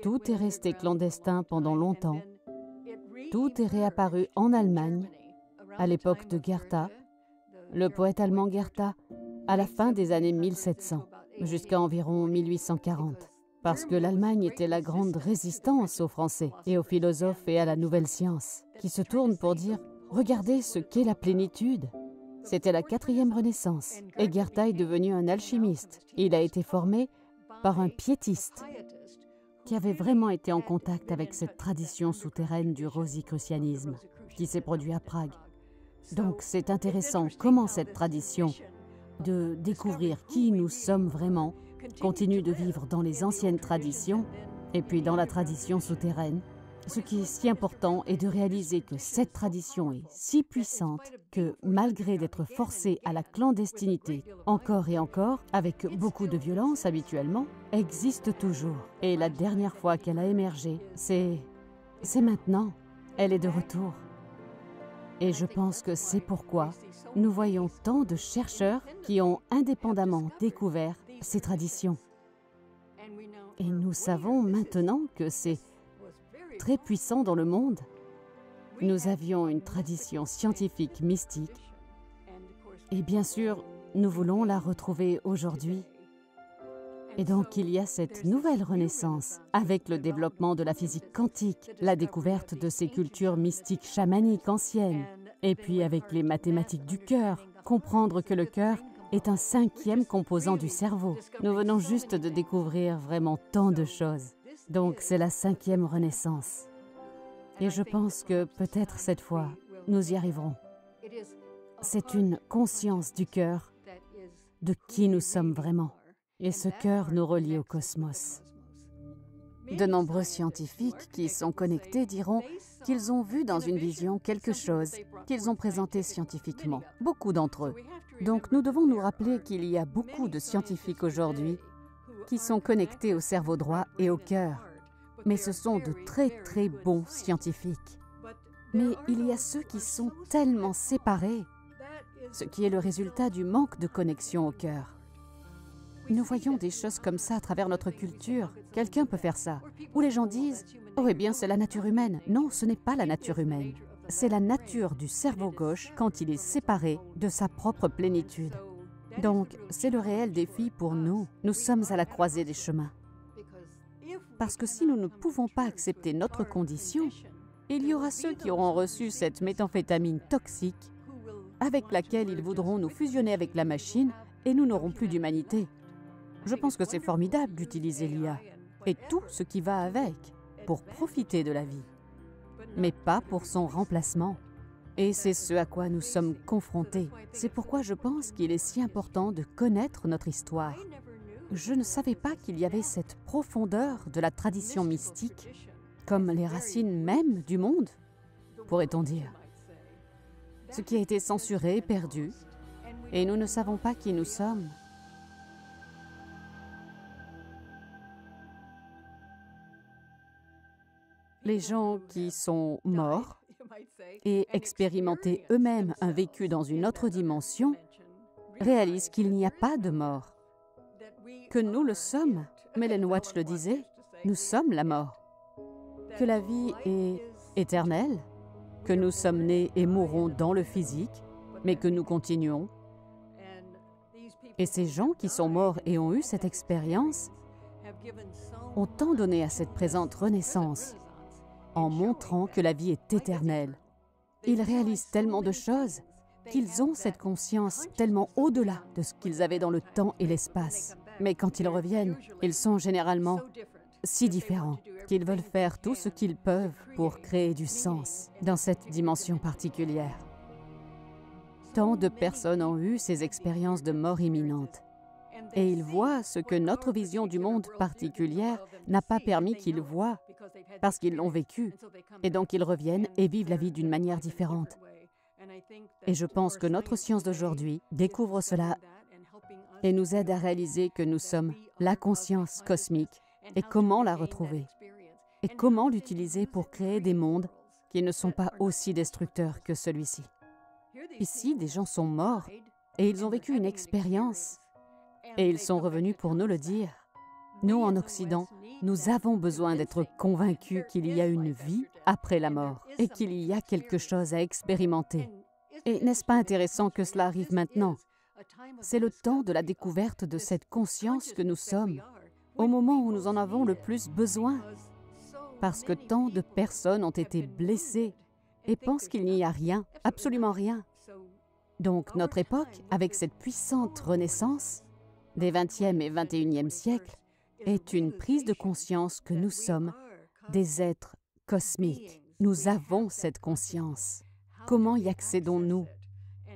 tout est resté clandestin pendant longtemps. Tout est réapparu en Allemagne, à l'époque de Goethe, le poète allemand Goethe, à la fin des années 1700, jusqu'à environ 1840. Parce que l'Allemagne était la grande résistance aux Français et aux philosophes et à la nouvelle science, qui se tournent pour dire « Regardez ce qu'est la plénitude ». C'était la 4e Renaissance et Goethe est devenu un alchimiste. Il a été formé par un piétiste qui avait vraiment été en contact avec cette tradition souterraine du rosicrucianisme qui s'est produit à Prague. Donc c'est intéressant comment cette tradition de découvrir qui nous sommes vraiment continue de vivre dans les anciennes traditions et puis dans la tradition souterraine. Ce qui est si important est de réaliser que cette tradition est si puissante que, malgré d'être forcée à la clandestinité encore et encore, avec beaucoup de violence habituellement, existe toujours. Et la dernière fois qu'elle a émergé, c'est maintenant. Elle est de retour. Et je pense que c'est pourquoi nous voyons tant de chercheurs qui ont indépendamment découvert ces traditions. Et nous savons maintenant que c'est très puissant dans le monde. Nous avions une tradition scientifique mystique et bien sûr, nous voulons la retrouver aujourd'hui. Et donc, il y a cette nouvelle renaissance avec le développement de la physique quantique, la découverte de ces cultures mystiques chamaniques anciennes, et puis avec les mathématiques du cœur, comprendre que le cœur est un 5e composant du cerveau. Nous venons juste de découvrir vraiment tant de choses. Donc, c'est la 5e renaissance. Et je pense que peut-être cette fois, nous y arriverons. C'est une conscience du cœur de qui nous sommes vraiment. Et ce cœur nous relie au cosmos. De nombreux scientifiques qui sont connectés diront qu'ils ont vu dans une vision quelque chose qu'ils ont présenté scientifiquement, beaucoup d'entre eux. Donc nous devons nous rappeler qu'il y a beaucoup de scientifiques aujourd'hui qui sont connectés au cerveau droit et au cœur. Mais ce sont de très très bons scientifiques. Mais il y a ceux qui sont tellement séparés, ce qui est le résultat du manque de connexion au cœur. Nous voyons des choses comme ça à travers notre culture. Quelqu'un peut faire ça. Ou les gens disent « Oh, eh bien, c'est la nature humaine. » Non, ce n'est pas la nature humaine. C'est la nature du cerveau gauche quand il est séparé de sa propre plénitude. Donc, c'est le réel défi pour nous. Nous sommes à la croisée des chemins. Parce que si nous ne pouvons pas accepter notre condition, il y aura ceux qui auront reçu cette méthamphétamine toxique avec laquelle ils voudront nous fusionner avec la machine et nous n'aurons plus d'humanité. Je pense que c'est formidable d'utiliser l'IA et tout ce qui va avec pour profiter de la vie, mais pas pour son remplacement. Et c'est ce à quoi nous sommes confrontés. C'est pourquoi je pense qu'il est si important de connaître notre histoire. Je ne savais pas qu'il y avait cette profondeur de la tradition mystique, comme les racines mêmes du monde, pourrait-on dire. Ce qui a été censuré, perdu, et nous ne savons pas qui nous sommes. Les gens qui sont morts et expérimenté eux-mêmes un vécu dans une autre dimension réalisent qu'il n'y a pas de mort, que nous le sommes. Mellen Watch le disait, nous sommes la mort, que la vie est éternelle, que nous sommes nés et mourrons dans le physique, mais que nous continuons. Et ces gens qui sont morts et ont eu cette expérience ont tant donné à cette présente renaissance en montrant que la vie est éternelle. Ils réalisent tellement de choses qu'ils ont cette conscience tellement au-delà de ce qu'ils avaient dans le temps et l'espace. Mais quand ils reviennent, ils sont généralement si différents qu'ils veulent faire tout ce qu'ils peuvent pour créer du sens dans cette dimension particulière. Tant de personnes ont eu ces expériences de mort imminente. Et ils voient ce que notre vision du monde particulière n'a pas permis qu'ils voient, parce qu'ils l'ont vécu. Et donc ils reviennent et vivent la vie d'une manière différente. Et je pense que notre science d'aujourd'hui découvre cela et nous aide à réaliser que nous sommes la conscience cosmique et comment la retrouver. Et comment l'utiliser pour créer des mondes qui ne sont pas aussi destructeurs que celui-ci. Ici, des gens sont morts et ils ont vécu une expérience. Et ils sont revenus pour nous le dire. Nous, en Occident, nous avons besoin d'être convaincus qu'il y a une vie après la mort et qu'il y a quelque chose à expérimenter. Et n'est-ce pas intéressant que cela arrive maintenant? C'est le temps de la découverte de cette conscience que nous sommes, au moment où nous en avons le plus besoin, parce que tant de personnes ont été blessées et pensent qu'il n'y a rien, absolument rien. Donc notre époque, avec cette puissante renaissance des 20e et 21e siècles, est une prise de conscience que nous sommes des êtres cosmiques. Nous avons cette conscience. Comment y accédons-nous?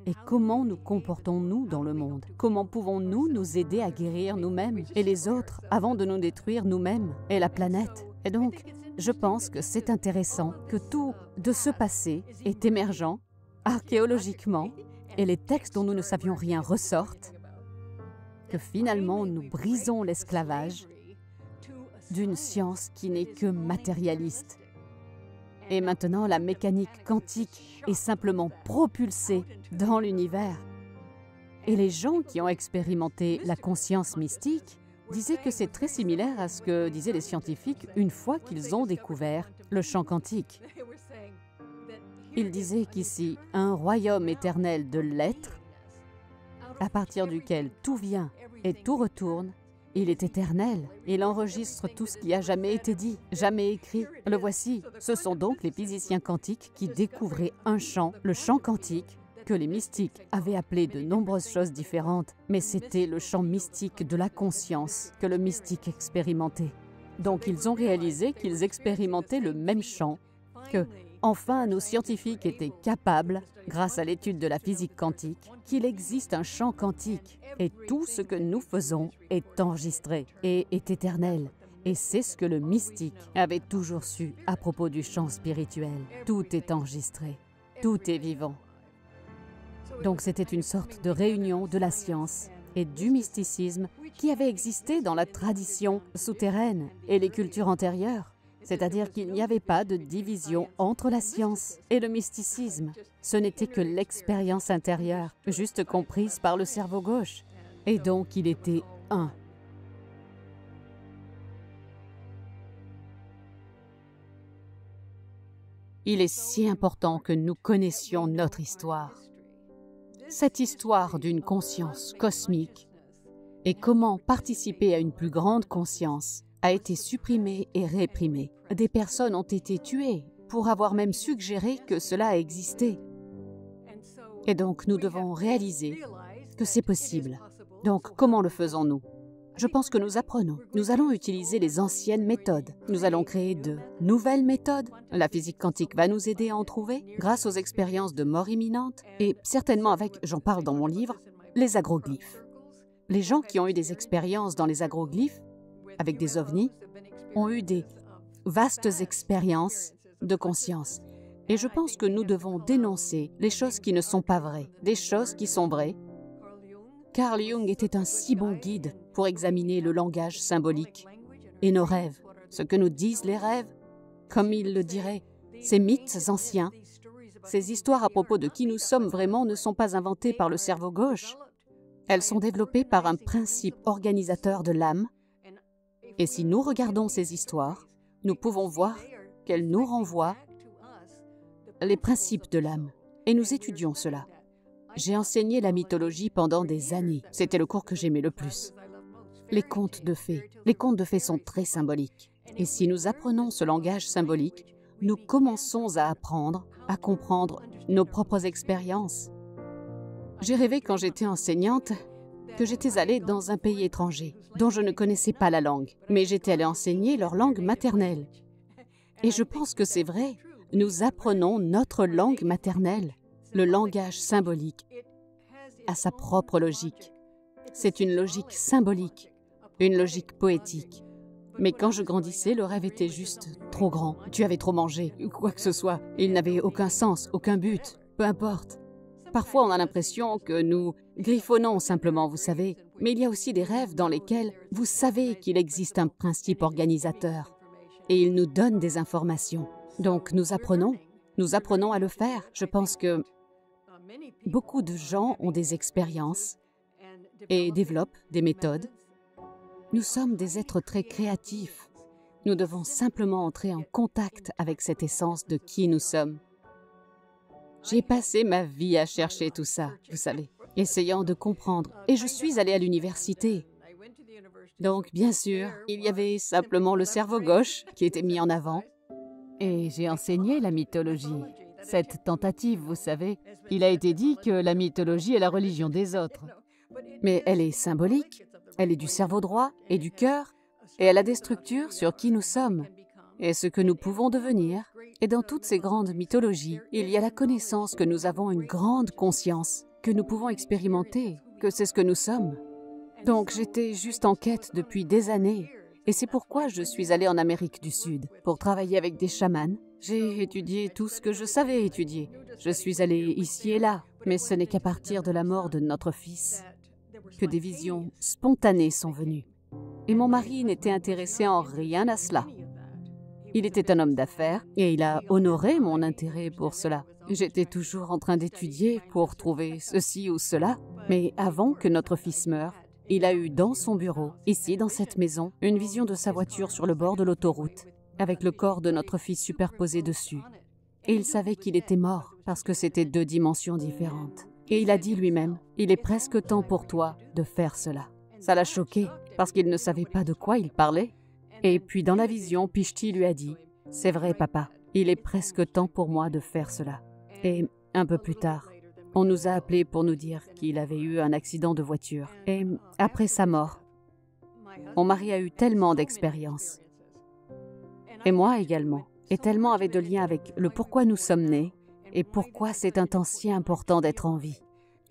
Et comment nous comportons-nous dans le monde? Comment pouvons-nous nous aider à guérir nous-mêmes et les autres avant de nous détruire nous-mêmes et la planète? Et donc, je pense que c'est intéressant que tout de ce passé est émergent archéologiquement et les textes dont nous ne savions rien ressortent, que finalement nous brisons l'esclavage d'une science qui n'est que matérialiste. Et maintenant, la mécanique quantique est simplement propulsée dans l'univers. Et les gens qui ont expérimenté la conscience mystique disaient que c'est très similaire à ce que disaient les scientifiques une fois qu'ils ont découvert le champ quantique. Ils disaient qu'ici, un royaume éternel de l'être, à partir duquel tout vient et tout retourne, il est éternel. Il enregistre tout ce qui a jamais été dit, jamais écrit. Le voici. Ce sont donc les physiciens quantiques qui découvraient un champ, le champ quantique, que les mystiques avaient appelé de nombreuses choses différentes, mais c'était le champ mystique de la conscience que le mystique expérimentait. Donc ils ont réalisé qu'ils expérimentaient le même champ, que, enfin, nos scientifiques étaient capables, grâce à l'étude de la physique quantique, qu'il existe un champ quantique. Et tout ce que nous faisons est enregistré et est éternel. Et c'est ce que le mystique avait toujours su à propos du champ spirituel. Tout est enregistré, tout est vivant. Donc c'était une sorte de réunion de la science et du mysticisme qui avait existé dans la tradition souterraine et les cultures antérieures. C'est-à-dire qu'il n'y avait pas de division entre la science et le mysticisme. Ce n'était que l'expérience intérieure, juste comprise par le cerveau gauche. Et donc il était un. Il est si important que nous connaissions notre histoire. Cette histoire d'une conscience cosmique et comment participer à une plus grande conscience a été supprimée et réprimée. Des personnes ont été tuées pour avoir même suggéré que cela existait. Et donc nous devons réaliser que c'est possible. Donc comment le faisons-nous? Je pense que nous apprenons. Nous allons utiliser les anciennes méthodes. Nous allons créer de nouvelles méthodes. La physique quantique va nous aider à en trouver grâce aux expériences de mort imminente et certainement avec, j'en parle dans mon livre, les agroglyphes. Les gens qui ont eu des expériences dans les agroglyphes avec des ovnis ont eu des vastes expériences de conscience. Et je pense que nous devons dénoncer les choses qui ne sont pas vraies, des choses qui sont vraies. Carl Jung était un si bon guide pour examiner le langage symbolique et nos rêves, ce que nous disent les rêves, comme il le dirait, ces mythes anciens, ces histoires à propos de qui nous sommes vraiment ne sont pas inventées par le cerveau gauche. Elles sont développées par un principe organisateur de l'âme. Et si nous regardons ces histoires, nous pouvons voir qu'elles nous renvoient les principes de l'âme. Et nous étudions cela. J'ai enseigné la mythologie pendant des années. C'était le cours que j'aimais le plus. Les contes de fées. Les contes de fées sont très symboliques. Et si nous apprenons ce langage symbolique, nous commençons à apprendre, à comprendre nos propres expériences. J'ai rêvé quand j'étais enseignante que j'étais allée dans un pays étranger dont je ne connaissais pas la langue, mais j'étais allée enseigner leur langue maternelle. Et je pense que c'est vrai, nous apprenons notre langue maternelle. Le langage symbolique a sa propre logique. C'est une logique symbolique, une logique poétique. Mais quand je grandissais, le rêve était juste trop grand. Tu avais trop mangé, ou quoi que ce soit. Il n'avait aucun sens, aucun but, peu importe. Parfois, on a l'impression que nous griffonnons simplement, vous savez. Mais il y a aussi des rêves dans lesquels vous savez qu'il existe un principe organisateur. Et il nous donne des informations. Donc, nous apprenons à le faire. Je pense que beaucoup de gens ont des expériences et développent des méthodes. Nous sommes des êtres très créatifs. Nous devons simplement entrer en contact avec cette essence de qui nous sommes. J'ai passé ma vie à chercher tout ça, vous savez, essayant de comprendre. Et je suis allée à l'université. Donc, bien sûr, il y avait simplement le cerveau gauche qui était mis en avant. Et j'ai enseigné la mythologie. cette tentative, vous savez. Il a été dit que la mythologie est la religion des autres. Mais elle est symbolique, elle est du cerveau droit et du cœur, et elle a des structures sur qui nous sommes et ce que nous pouvons devenir. Et dans toutes ces grandes mythologies, il y a la connaissance que nous avons une grande conscience, que nous pouvons expérimenter, que c'est ce que nous sommes. Donc j'étais juste en quête depuis des années, et c'est pourquoi je suis allée en Amérique du Sud, pour travailler avec des chamans. J'ai étudié tout ce que je savais étudier. Je suis allée ici et là, mais ce n'est qu'à partir de la mort de notre fils que des visions spontanées sont venues. Et mon mari n'était intéressé en rien à cela. Il était un homme d'affaires et il a honoré mon intérêt pour cela. J'étais toujours en train d'étudier pour trouver ceci ou cela, mais avant que notre fils meure, il a eu dans son bureau, ici dans cette maison, une vision de sa voiture sur le bord de l'autoroute, avec le corps de notre fils superposé dessus. Et il savait qu'il était mort parce que c'était 2 dimensions différentes. Et il a dit lui-même, « Il est presque temps pour toi de faire cela. » Ça l'a choqué parce qu'il ne savait pas de quoi il parlait. Et puis dans la vision, Pishti lui a dit, « C'est vrai papa, il est presque temps pour moi de faire cela. » Et un peu plus tard, on nous a appelés pour nous dire qu'il avait eu un accident de voiture. Et après sa mort, mon mari a eu tellement d'expériences. Et moi également. Et tellement avait de lien avec le pourquoi nous sommes nés et pourquoi c'est un temps si important d'être en vie,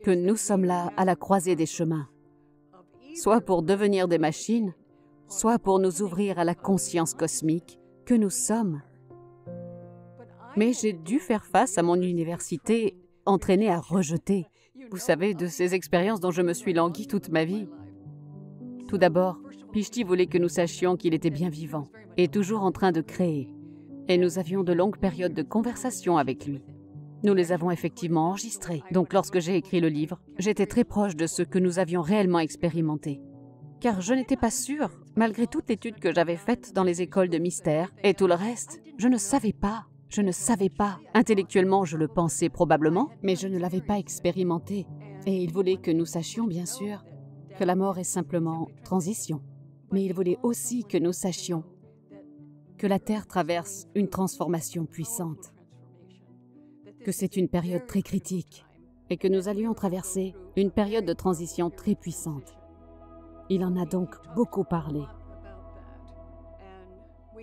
que nous sommes là à la croisée des chemins, soit pour devenir des machines, soit pour nous ouvrir à la conscience cosmique que nous sommes. Mais j'ai dû faire face à mon université entraînée à rejeter, vous savez, de ces expériences dont je me suis languie toute ma vie. Tout d'abord, Pishti voulait que nous sachions qu'il était bien vivant et toujours en train de créer. Et nous avions de longues périodes de conversation avec lui. Nous les avons effectivement enregistrées. Donc lorsque j'ai écrit le livre, j'étais très proche de ce que nous avions réellement expérimenté. Car je n'étais pas sûre, malgré toute l'étude que j'avais faite dans les écoles de mystère et tout le reste, je ne savais pas. Je ne savais pas. Intellectuellement, je le pensais probablement, mais je ne l'avais pas expérimenté. Et il voulait que nous sachions, bien sûr, que la mort est simplement transition. Mais il voulait aussi que nous sachions que la Terre traverse une transformation puissante, que c'est une période très critique et que nous allions traverser une période de transition très puissante. Il en a donc beaucoup parlé.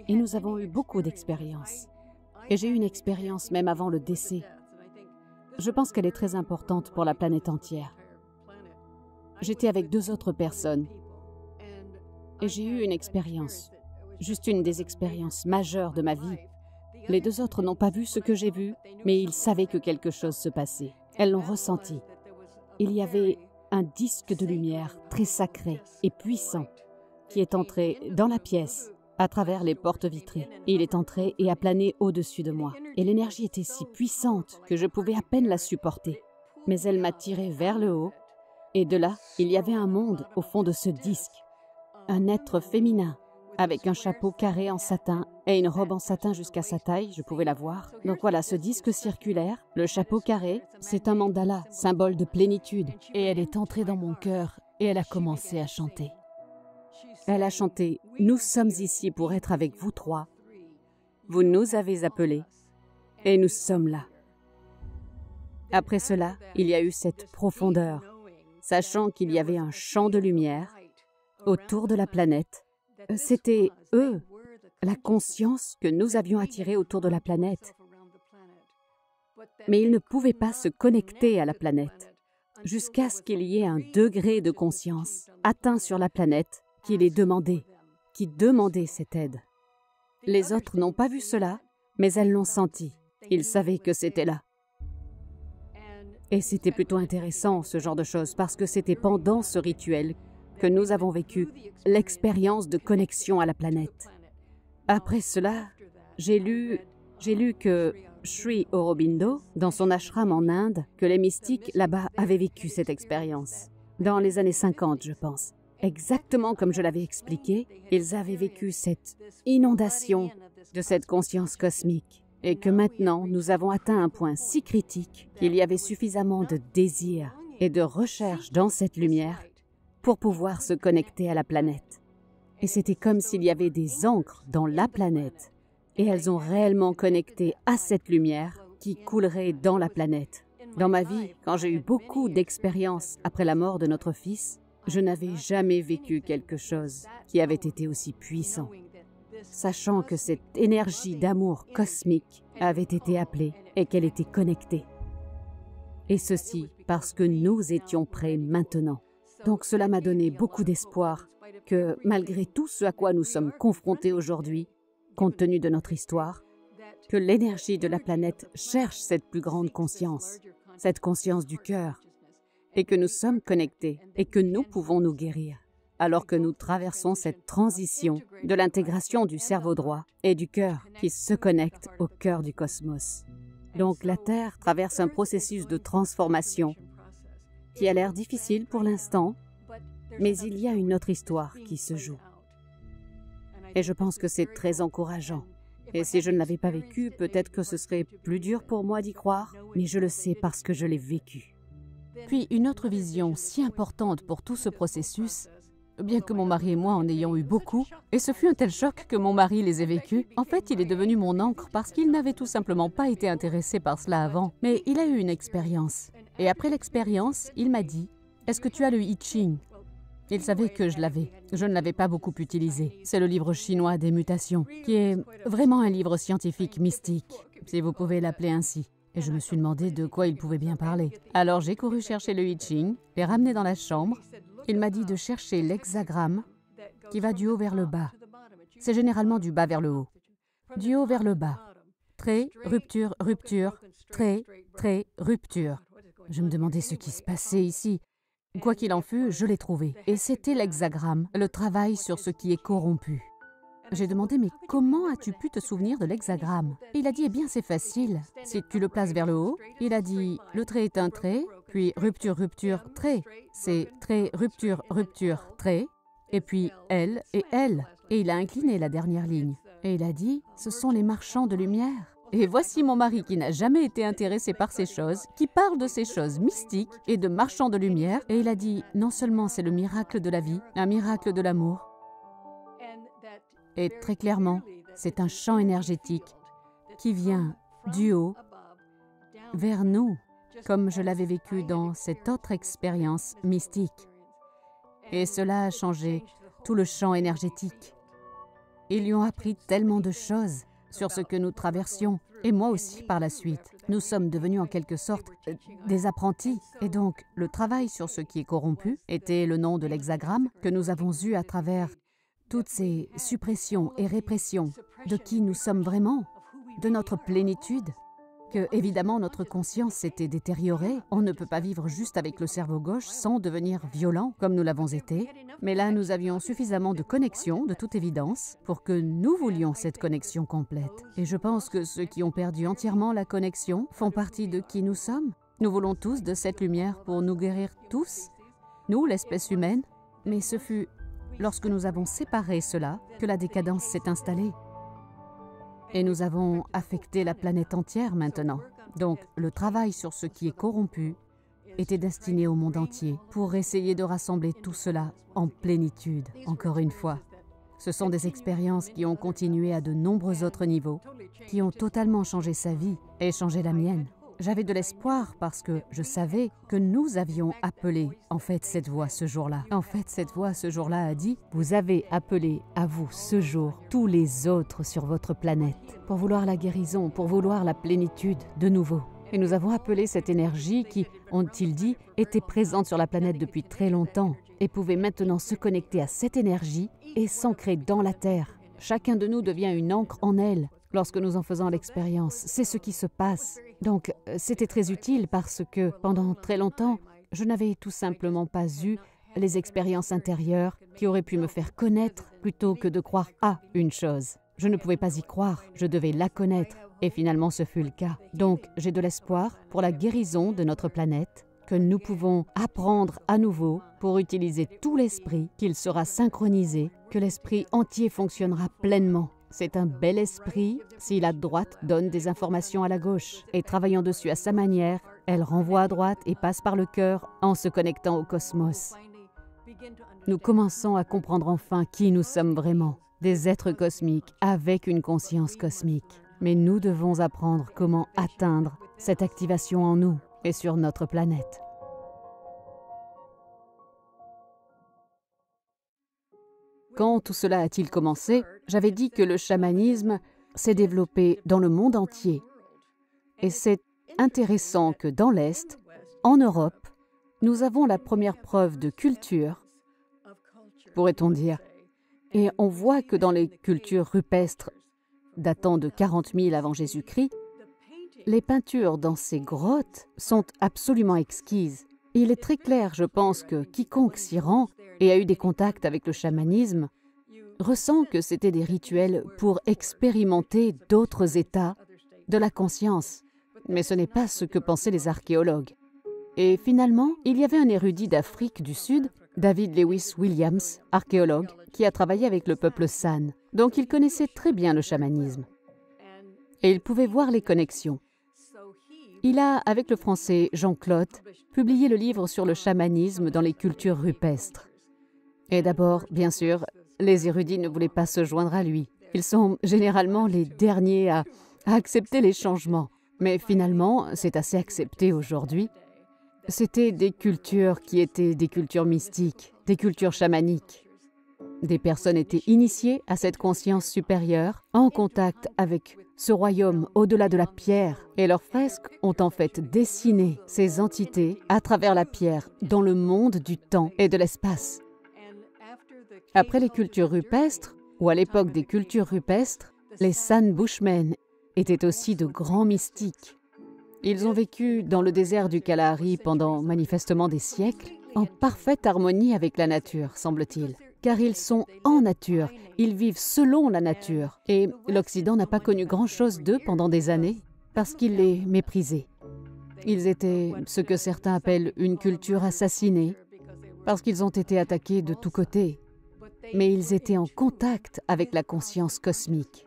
Et nous avons eu beaucoup d'expériences. Et j'ai eu une expérience même avant le décès. Je pense qu'elle est très importante pour la planète entière. J'étais avec 2 autres personnes et j'ai eu une expérience, juste une des expériences majeures de ma vie. Les 2 autres n'ont pas vu ce que j'ai vu, mais ils savaient que quelque chose se passait. Elles l'ont ressenti. Il y avait un disque de lumière très sacré et puissant qui est entré dans la pièce à travers les portes vitrées. Il est entré et a plané au-dessus de moi. Et l'énergie était si puissante que je pouvais à peine la supporter. Mais elle m'a tiré vers le haut. Et de là, il y avait un monde au fond de ce disque. Un être féminin, avec un chapeau carré en satin et une robe en satin jusqu'à sa taille, je pouvais la voir. Donc voilà, ce disque circulaire, le chapeau carré, c'est un mandala, symbole de plénitude. Et elle est entrée dans mon cœur et elle a commencé à chanter. Elle a chanté « Nous sommes ici pour être avec vous 3. Vous nous avez appelés et nous sommes là. » Après cela, il y a eu cette profondeur, sachant qu'il y avait un champ de lumière autour de la planète. C'était eux, la conscience que nous avions attirée autour de la planète. Mais ils ne pouvaient pas se connecter à la planète jusqu'à ce qu'il y ait un degré de conscience atteint sur la planète qui les demandait, qui demandait cette aide. Les autres n'ont pas vu cela, mais elles l'ont senti. Ils savaient que c'était là. Et c'était plutôt intéressant, ce genre de choses, parce que c'était pendant ce rituel que nous avons vécu l'expérience de connexion à la planète. Après cela, j'ai lu que Sri Aurobindo, dans son ashram en Inde, que les mystiques là-bas avaient vécu cette expérience. Dans les années 50, je pense. Exactement comme je l'avais expliqué, ils avaient vécu cette inondation de cette conscience cosmique. Et que maintenant, nous avons atteint un point si critique qu'il y avait suffisamment de désir et de recherche dans cette lumière pour pouvoir se connecter à la planète. Et c'était comme s'il y avait des ancres dans la planète et elles ont réellement connecté à cette lumière qui coulerait dans la planète. Dans ma vie, quand j'ai eu beaucoup d'expériences après la mort de notre fils, je n'avais jamais vécu quelque chose qui avait été aussi puissant. Sachant que cette énergie d'amour cosmique avait été appelée et qu'elle était connectée. Et ceci parce que nous étions prêts maintenant. Donc cela m'a donné beaucoup d'espoir que malgré tout ce à quoi nous sommes confrontés aujourd'hui, compte tenu de notre histoire, que l'énergie de la planète cherche cette plus grande conscience, cette conscience du cœur, et que nous sommes connectés et que nous pouvons nous guérir, alors que nous traversons cette transition de l'intégration du cerveau droit et du cœur qui se connecte au cœur du cosmos. Donc la Terre traverse un processus de transformation qui a l'air difficile pour l'instant, mais il y a une autre histoire qui se joue. Et je pense que c'est très encourageant. Et si je ne l'avais pas vécu, peut-être que ce serait plus dur pour moi d'y croire, mais je le sais parce que je l'ai vécu. Puis une autre vision si importante pour tout ce processus, bien que mon mari et moi en ayons eu beaucoup, et ce fut un tel choc que mon mari les ait vécus, en fait il est devenu mon ancre parce qu'il n'avait tout simplement pas été intéressé par cela avant, mais il a eu une expérience. Et après l'expérience, il m'a dit « Est-ce que tu as le I Ching ?» Il savait que je l'avais. Je ne l'avais pas beaucoup utilisé. C'est le livre chinois des mutations, qui est vraiment un livre scientifique mystique, si vous pouvez l'appeler ainsi. Et je me suis demandé de quoi il pouvait bien parler. Alors j'ai couru chercher le I Ching, l'ai ramené dans la chambre. Il m'a dit de chercher l'hexagramme qui va du haut vers le bas. C'est généralement du bas vers le haut. Du haut vers le bas. Trait, rupture, rupture, trait, trait, rupture. Je me demandais ce qui se passait ici. Quoi qu'il en fût, je l'ai trouvé. Et c'était l'hexagramme, le travail sur ce qui est corrompu. J'ai demandé, mais comment as-tu pu te souvenir de l'hexagramme? Il a dit, eh bien c'est facile. Si tu le places vers le haut, il a dit, le trait est un trait, puis rupture, rupture, trait. C'est trait, rupture, rupture, trait, et puis L et L. Et il a incliné la dernière ligne. Et il a dit, ce sont les marchands de lumière. Et voici mon mari qui n'a jamais été intéressé par ces choses, qui parle de ces choses mystiques et de marchands de lumière. Et il a dit, non seulement c'est le miracle de la vie, un miracle de l'amour, et très clairement, c'est un champ énergétique qui vient du haut vers nous, comme je l'avais vécu dans cette autre expérience mystique. Et cela a changé tout le champ énergétique. Ils lui ont appris tellement de choses sur ce que nous traversions, et moi aussi par la suite. Nous sommes devenus en quelque sorte des apprentis. Et donc, le travail sur ce qui est corrompu était le nom de l'hexagramme que nous avons eu à travers toutes ces suppressions et répressions de qui nous sommes vraiment, de notre plénitude, que évidemment notre conscience s'était détériorée. On ne peut pas vivre juste avec le cerveau gauche sans devenir violent comme nous l'avons été. Mais là, nous avions suffisamment de connexion, de toute évidence, pour que nous voulions cette connexion complète. Et je pense que ceux qui ont perdu entièrement la connexion font partie de qui nous sommes. Nous voulons tous de cette lumière pour nous guérir tous, nous, l'espèce humaine. Mais ce fut lorsque nous avons séparé cela que la décadence s'est installée. Et nous avons affecté la planète entière maintenant. Donc, le travail sur ce qui est corrompu était destiné au monde entier pour essayer de rassembler tout cela en plénitude, encore une fois. Ce sont des expériences qui ont continué à de nombreux autres niveaux, qui ont totalement changé sa vie et changé la mienne. J'avais de l'espoir parce que je savais que nous avions appelé en fait cette voix ce jour-là. En fait, cette voix ce jour-là a dit « Vous avez appelé à vous ce jour tous les autres sur votre planète pour vouloir la guérison, pour vouloir la plénitude de nouveau. » Et nous avons appelé cette énergie qui, ont-ils dit, était présente sur la planète depuis très longtemps et pouvait maintenant se connecter à cette énergie et s'ancrer dans la Terre. Chacun de nous devient une ancre en elle. Lorsque nous en faisons l'expérience, c'est ce qui se passe. Donc, c'était très utile parce que, pendant très longtemps, je n'avais tout simplement pas eu les expériences intérieures qui auraient pu me faire connaître plutôt que de croire à une chose. Je ne pouvais pas y croire, je devais la connaître. Et finalement, ce fut le cas. Donc, j'ai de l'espoir pour la guérison de notre planète, que nous pouvons apprendre à nouveau pour utiliser tout l'esprit, qu'il sera synchronisé, que l'esprit entier fonctionnera pleinement. C'est un bel esprit si la droite donne des informations à la gauche. Et travaillant dessus à sa manière, elle renvoie à droite et passe par le cœur en se connectant au cosmos. Nous commençons à comprendre enfin qui nous sommes vraiment. Des êtres cosmiques avec une conscience cosmique. Mais nous devons apprendre comment atteindre cette activation en nous et sur notre planète. Quand tout cela a-t-il commencé, j'avais dit que le chamanisme s'est développé dans le monde entier. Et c'est intéressant que dans l'Est, en Europe, nous avons la première preuve de culture, pourrait-on dire. Et on voit que dans les cultures rupestres datant de 40 000 avant Jésus-Christ, les peintures dans ces grottes sont absolument exquises. Et il est très clair, je pense, que quiconque s'y rend et a eu des contacts avec le chamanisme ressent que c'était des rituels pour expérimenter d'autres états de la conscience. Mais ce n'est pas ce que pensaient les archéologues. Et finalement, il y avait un érudit d'Afrique du Sud, David Lewis Williams, archéologue, qui a travaillé avec le peuple San. Donc il connaissait très bien le chamanisme. Et il pouvait voir les connexions. Il a, avec le Français Jean-Claude, publié le livre sur le chamanisme dans les cultures rupestres. Et d'abord, bien sûr, les érudits ne voulaient pas se joindre à lui. Ils sont généralement les derniers à accepter les changements. Mais finalement, c'est assez accepté aujourd'hui. C'était des cultures qui étaient des cultures mystiques, des cultures chamaniques. Des personnes étaient initiées à cette conscience supérieure, en contact avec ce royaume au-delà de la pierre. Et leurs fresques ont en fait dessiné ces entités à travers la pierre dans le monde du temps et de l'espace. Après les cultures rupestres, ou à l'époque des cultures rupestres, les San Bushmen étaient aussi de grands mystiques. Ils ont vécu dans le désert du Kalahari pendant manifestement des siècles, en parfaite harmonie avec la nature, semble-t-il. Car ils sont en nature, ils vivent selon la nature. Et l'Occident n'a pas connu grand-chose d'eux pendant des années, parce qu'il les méprisait. Ils étaient ce que certains appellent une culture assassinée, parce qu'ils ont été attaqués de tous côtés. Mais ils étaient en contact avec la conscience cosmique.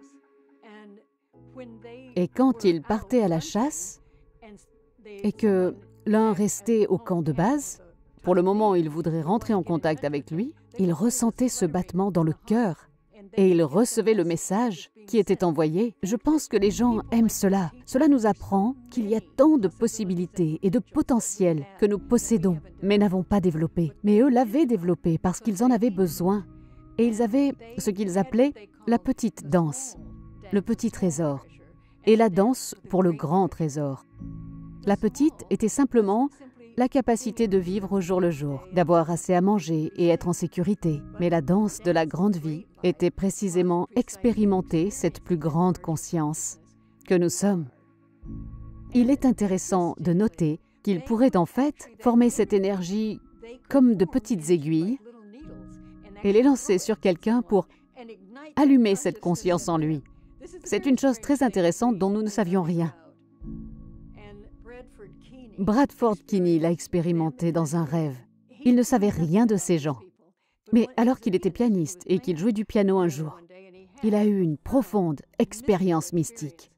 Et quand ils partaient à la chasse, et que l'un restait au camp de base, pour le moment où il voudrait rentrer en contact avec lui, il ressentait ce battement dans le cœur et il recevait le message qui était envoyé. Je pense que les gens aiment cela. Cela nous apprend qu'il y a tant de possibilités et de potentiel que nous possédons, mais n'avons pas développé. Mais eux l'avaient développé parce qu'ils en avaient besoin. Et ils avaient ce qu'ils appelaient la petite danse, le petit trésor, et la danse pour le grand trésor. La petite était simplement la capacité de vivre au jour le jour, d'avoir assez à manger et être en sécurité. Mais la danse de la grande vie était précisément expérimenter cette plus grande conscience que nous sommes. Il est intéressant de noter qu'ils pourraient en fait former cette énergie comme de petites aiguilles et les lancer sur quelqu'un pour allumer cette conscience en lui. C'est une chose très intéressante dont nous ne savions rien. Bradford Kinney l'a expérimenté dans un rêve. Il ne savait rien de ces gens. Mais alors qu'il était pianiste et qu'il jouait du piano un jour, il a eu une profonde expérience mystique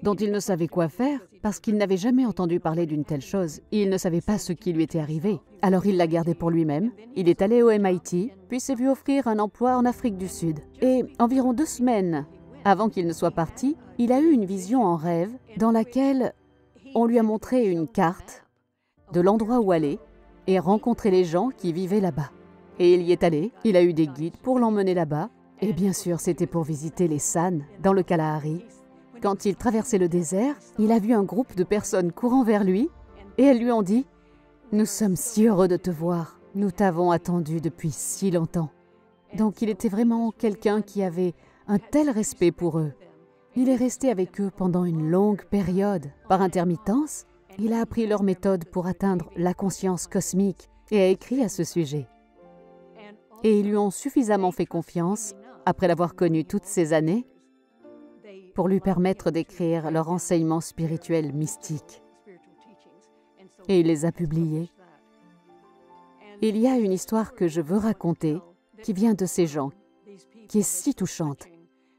dont il ne savait quoi faire parce qu'il n'avait jamais entendu parler d'une telle chose et il ne savait pas ce qui lui était arrivé. Alors il l'a gardé pour lui-même, il est allé au MIT, puis s'est vu offrir un emploi en Afrique du Sud. Et environ 2 semaines avant qu'il ne soit parti, il a eu une vision en rêve dans laquelle on lui a montré une carte de l'endroit où aller et rencontrer les gens qui vivaient là-bas. Et il y est allé, il a eu des guides pour l'emmener là-bas. Et bien sûr, c'était pour visiter les San dans le Kalahari. Quand il traversait le désert, il a vu un groupe de personnes courant vers lui et elles lui ont dit « Nous sommes si heureux de te voir, nous t'avons attendu depuis si longtemps. » Donc il était vraiment quelqu'un qui avait un tel respect pour eux. Il est resté avec eux pendant une longue période. Par intermittence, il a appris leur méthode pour atteindre la conscience cosmique et a écrit à ce sujet. Et ils lui ont suffisamment fait confiance, après l'avoir connu toutes ces années, pour lui permettre d'écrire leur enseignement spirituel mystique. Et il les a publiés. Il y a une histoire que je veux raconter qui vient de ces gens, qui est si touchante.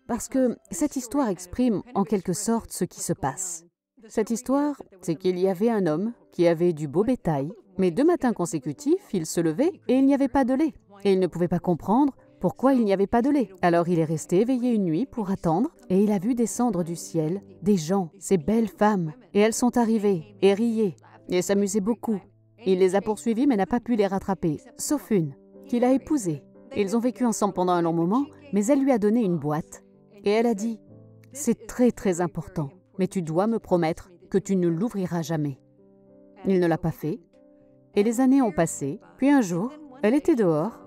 Parce que cette histoire exprime en quelque sorte ce qui se passe. Cette histoire, c'est qu'il y avait un homme qui avait du beau bétail, mais 2 matins consécutifs, il se levait et il n'y avait pas de lait. Et il ne pouvait pas comprendre pourquoi il n'y avait pas de lait. Alors il est resté éveillé une nuit pour attendre, et il a vu descendre du ciel des gens, ces belles femmes, et elles sont arrivées, et riaient, et s'amusaient beaucoup. Il les a poursuivies mais n'a pas pu les rattraper, sauf une, qu'il a épousée. Ils ont vécu ensemble pendant un long moment, mais elle lui a donné une boîte, et elle a dit « C'est très très important, mais tu dois me promettre que tu ne l'ouvriras jamais. » Il ne l'a pas fait, et les années ont passé, puis un jour, elle était dehors,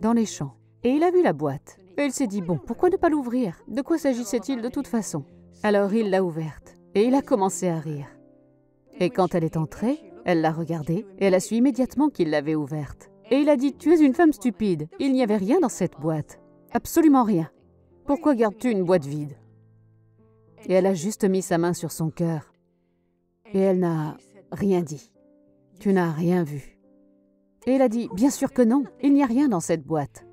dans les champs, et il a vu la boîte. Et il s'est dit, bon, pourquoi ne pas l'ouvrir? De quoi s'agissait-il de toute façon? Alors il l'a ouverte, et il a commencé à rire. Et quand elle est entrée, elle l'a regardée, et elle a su immédiatement qu'il l'avait ouverte. Et il a dit, tu es une femme stupide, il n'y avait rien dans cette boîte, absolument rien. Pourquoi gardes-tu une boîte vide? Et elle a juste mis sa main sur son cœur, et elle n'a rien dit. Tu n'as rien vu. Et il a dit, bien sûr que non, il n'y a rien dans cette boîte.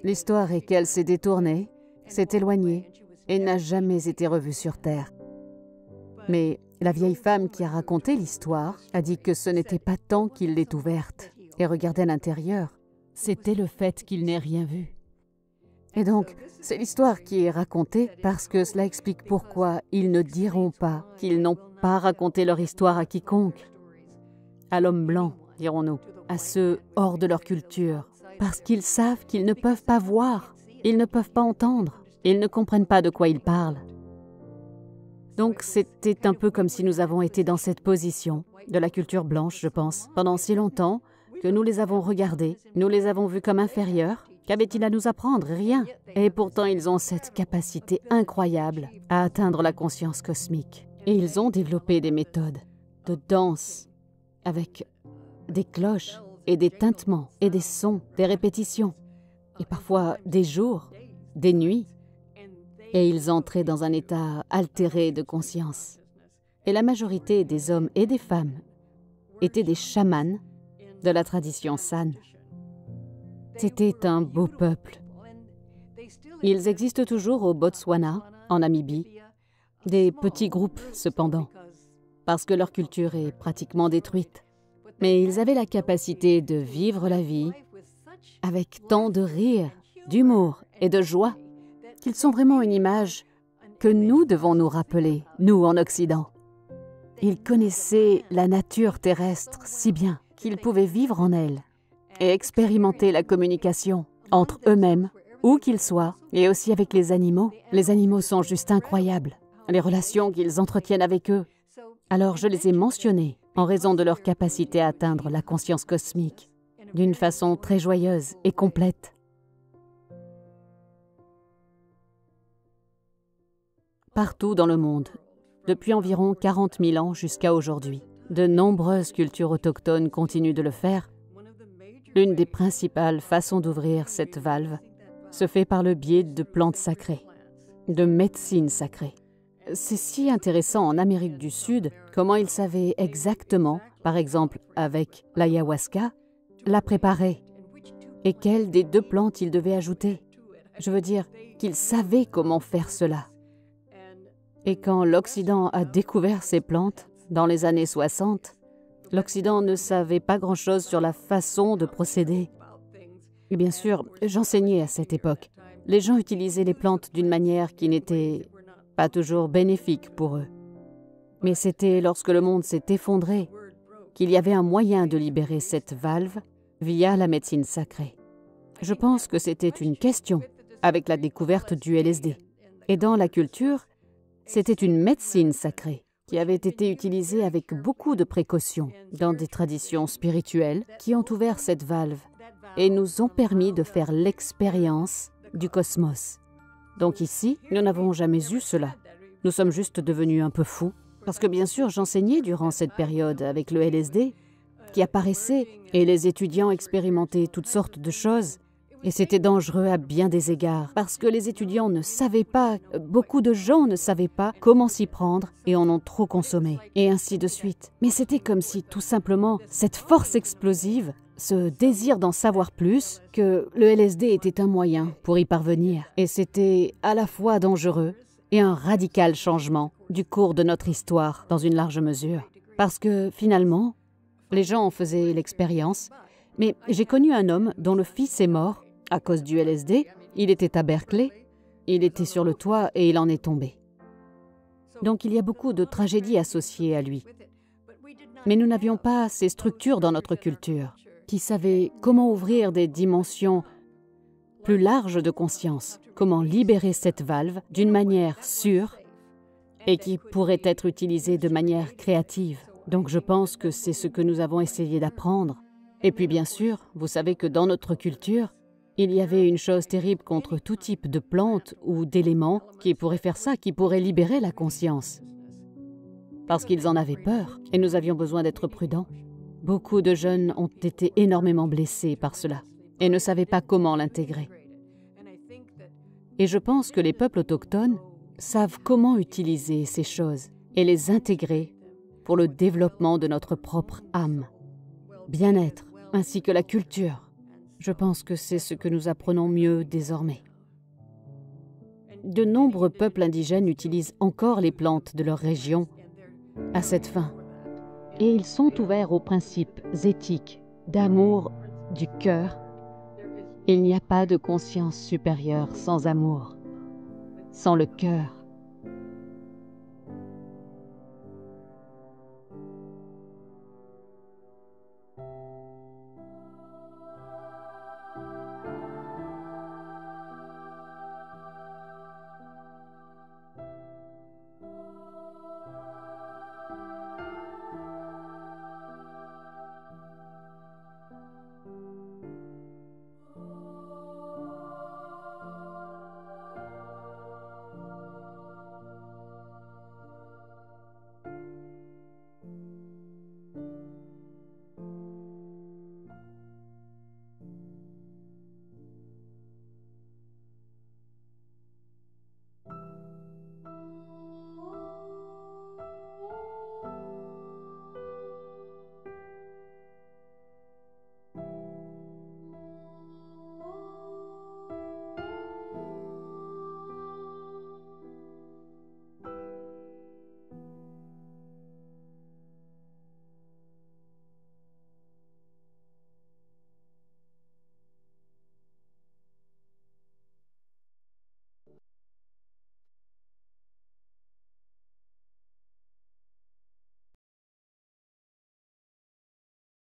L'histoire est qu'elle s'est détournée, s'est éloignée et n'a jamais été revue sur terre. Mais la vieille femme qui a raconté l'histoire a dit que ce n'était pas tant qu'il l'ait ouverte et regardait à l'intérieur, c'était le fait qu'il n'ait rien vu. Et donc, c'est l'histoire qui est racontée parce que cela explique pourquoi ils ne diront pas qu'ils n'ont pas raconté leur histoire à quiconque. À l'homme blanc, dirons-nous, à ceux hors de leur culture, parce qu'ils savent qu'ils ne peuvent pas voir, ils ne peuvent pas entendre, ils ne comprennent pas de quoi ils parlent. Donc c'était un peu comme si nous avons été dans cette position de la culture blanche, je pense, pendant si longtemps que nous les avons regardés, nous les avons vus comme inférieurs. Qu'avaient-ils à nous apprendre? Rien. Et pourtant ils ont cette capacité incroyable à atteindre la conscience cosmique. Et ils ont développé des méthodes de danse, avec des cloches et des tintements et des sons, des répétitions, et parfois des jours, des nuits. Et ils entraient dans un état altéré de conscience. Et la majorité des hommes et des femmes étaient des chamans de la tradition San. C'était un beau peuple. Ils existent toujours au Botswana, en Namibie, des petits groupes cependant, parce que leur culture est pratiquement détruite. Mais ils avaient la capacité de vivre la vie avec tant de rire, d'humour et de joie qu'ils sont vraiment une image que nous devons nous rappeler, nous en Occident. Ils connaissaient la nature terrestre si bien qu'ils pouvaient vivre en elle et expérimenter la communication entre eux-mêmes, où qu'ils soient, et aussi avec les animaux. Les animaux sont juste incroyables, les relations qu'ils entretiennent avec eux. Alors je les ai mentionnés en raison de leur capacité à atteindre la conscience cosmique d'une façon très joyeuse et complète. Partout dans le monde, depuis environ 40 000 ans jusqu'à aujourd'hui, de nombreuses cultures autochtones continuent de le faire. L'une des principales façons d'ouvrir cette valve se fait par le biais de plantes sacrées, de médecine sacrée. C'est si intéressant en Amérique du Sud comment ils savaient exactement, par exemple avec l'ayahuasca, la préparer et quelle des deux plantes ils devaient ajouter. Je veux dire qu'ils savaient comment faire cela. Et quand l'Occident a découvert ces plantes, dans les années 60, l'Occident ne savait pas grand-chose sur la façon de procéder. Et bien sûr, j'enseignais à cette époque. Les gens utilisaient les plantes d'une manière qui n'était pas toujours bénéfique pour eux. Mais c'était lorsque le monde s'est effondré qu'il y avait un moyen de libérer cette valve via la médecine sacrée. Je pense que c'était une question avec la découverte du LSD. Et dans la culture, c'était une médecine sacrée qui avait été utilisée avec beaucoup de précautions dans des traditions spirituelles qui ont ouvert cette valve et nous ont permis de faire l'expérience du cosmos. Donc ici, nous n'avons jamais eu cela. Nous sommes juste devenus un peu fous. Parce que bien sûr, j'enseignais durant cette période avec le LSD qui apparaissait et les étudiants expérimentaient toutes sortes de choses. Et c'était dangereux à bien des égards, parce que les étudiants ne savaient pas, beaucoup de gens ne savaient pas comment s'y prendre et en ont trop consommé, et ainsi de suite. Mais c'était comme si, tout simplement, cette force explosive, ce désir d'en savoir plus, que le LSD était un moyen pour y parvenir. Et c'était à la fois dangereux et un radical changement du cours de notre histoire, dans une large mesure. Parce que, finalement, les gens en faisaient l'expérience, mais j'ai connu un homme dont le fils est mort à cause du LSD. Il était à Berkeley, il était sur le toit et il en est tombé. Donc il y a beaucoup de tragédies associées à lui. Mais nous n'avions pas ces structures dans notre culture qui savaient comment ouvrir des dimensions plus larges de conscience, comment libérer cette valve d'une manière sûre et qui pourrait être utilisée de manière créative. Donc je pense que c'est ce que nous avons essayé d'apprendre. Et puis bien sûr, vous savez que dans notre culture, il y avait une chose terrible contre tout type de plantes ou d'éléments qui pourraient faire ça, qui pourraient libérer la conscience. Parce qu'ils en avaient peur et nous avions besoin d'être prudents. Beaucoup de jeunes ont été énormément blessés par cela et ne savaient pas comment l'intégrer. Et je pense que les peuples autochtones savent comment utiliser ces choses et les intégrer pour le développement de notre propre âme, bien-être, ainsi que la culture. Je pense que c'est ce que nous apprenons mieux désormais. De nombreux peuples indigènes utilisent encore les plantes de leur région à cette fin. Et ils sont ouverts aux principes éthiques d'amour du cœur. Il n'y a pas de conscience supérieure sans amour, sans le cœur.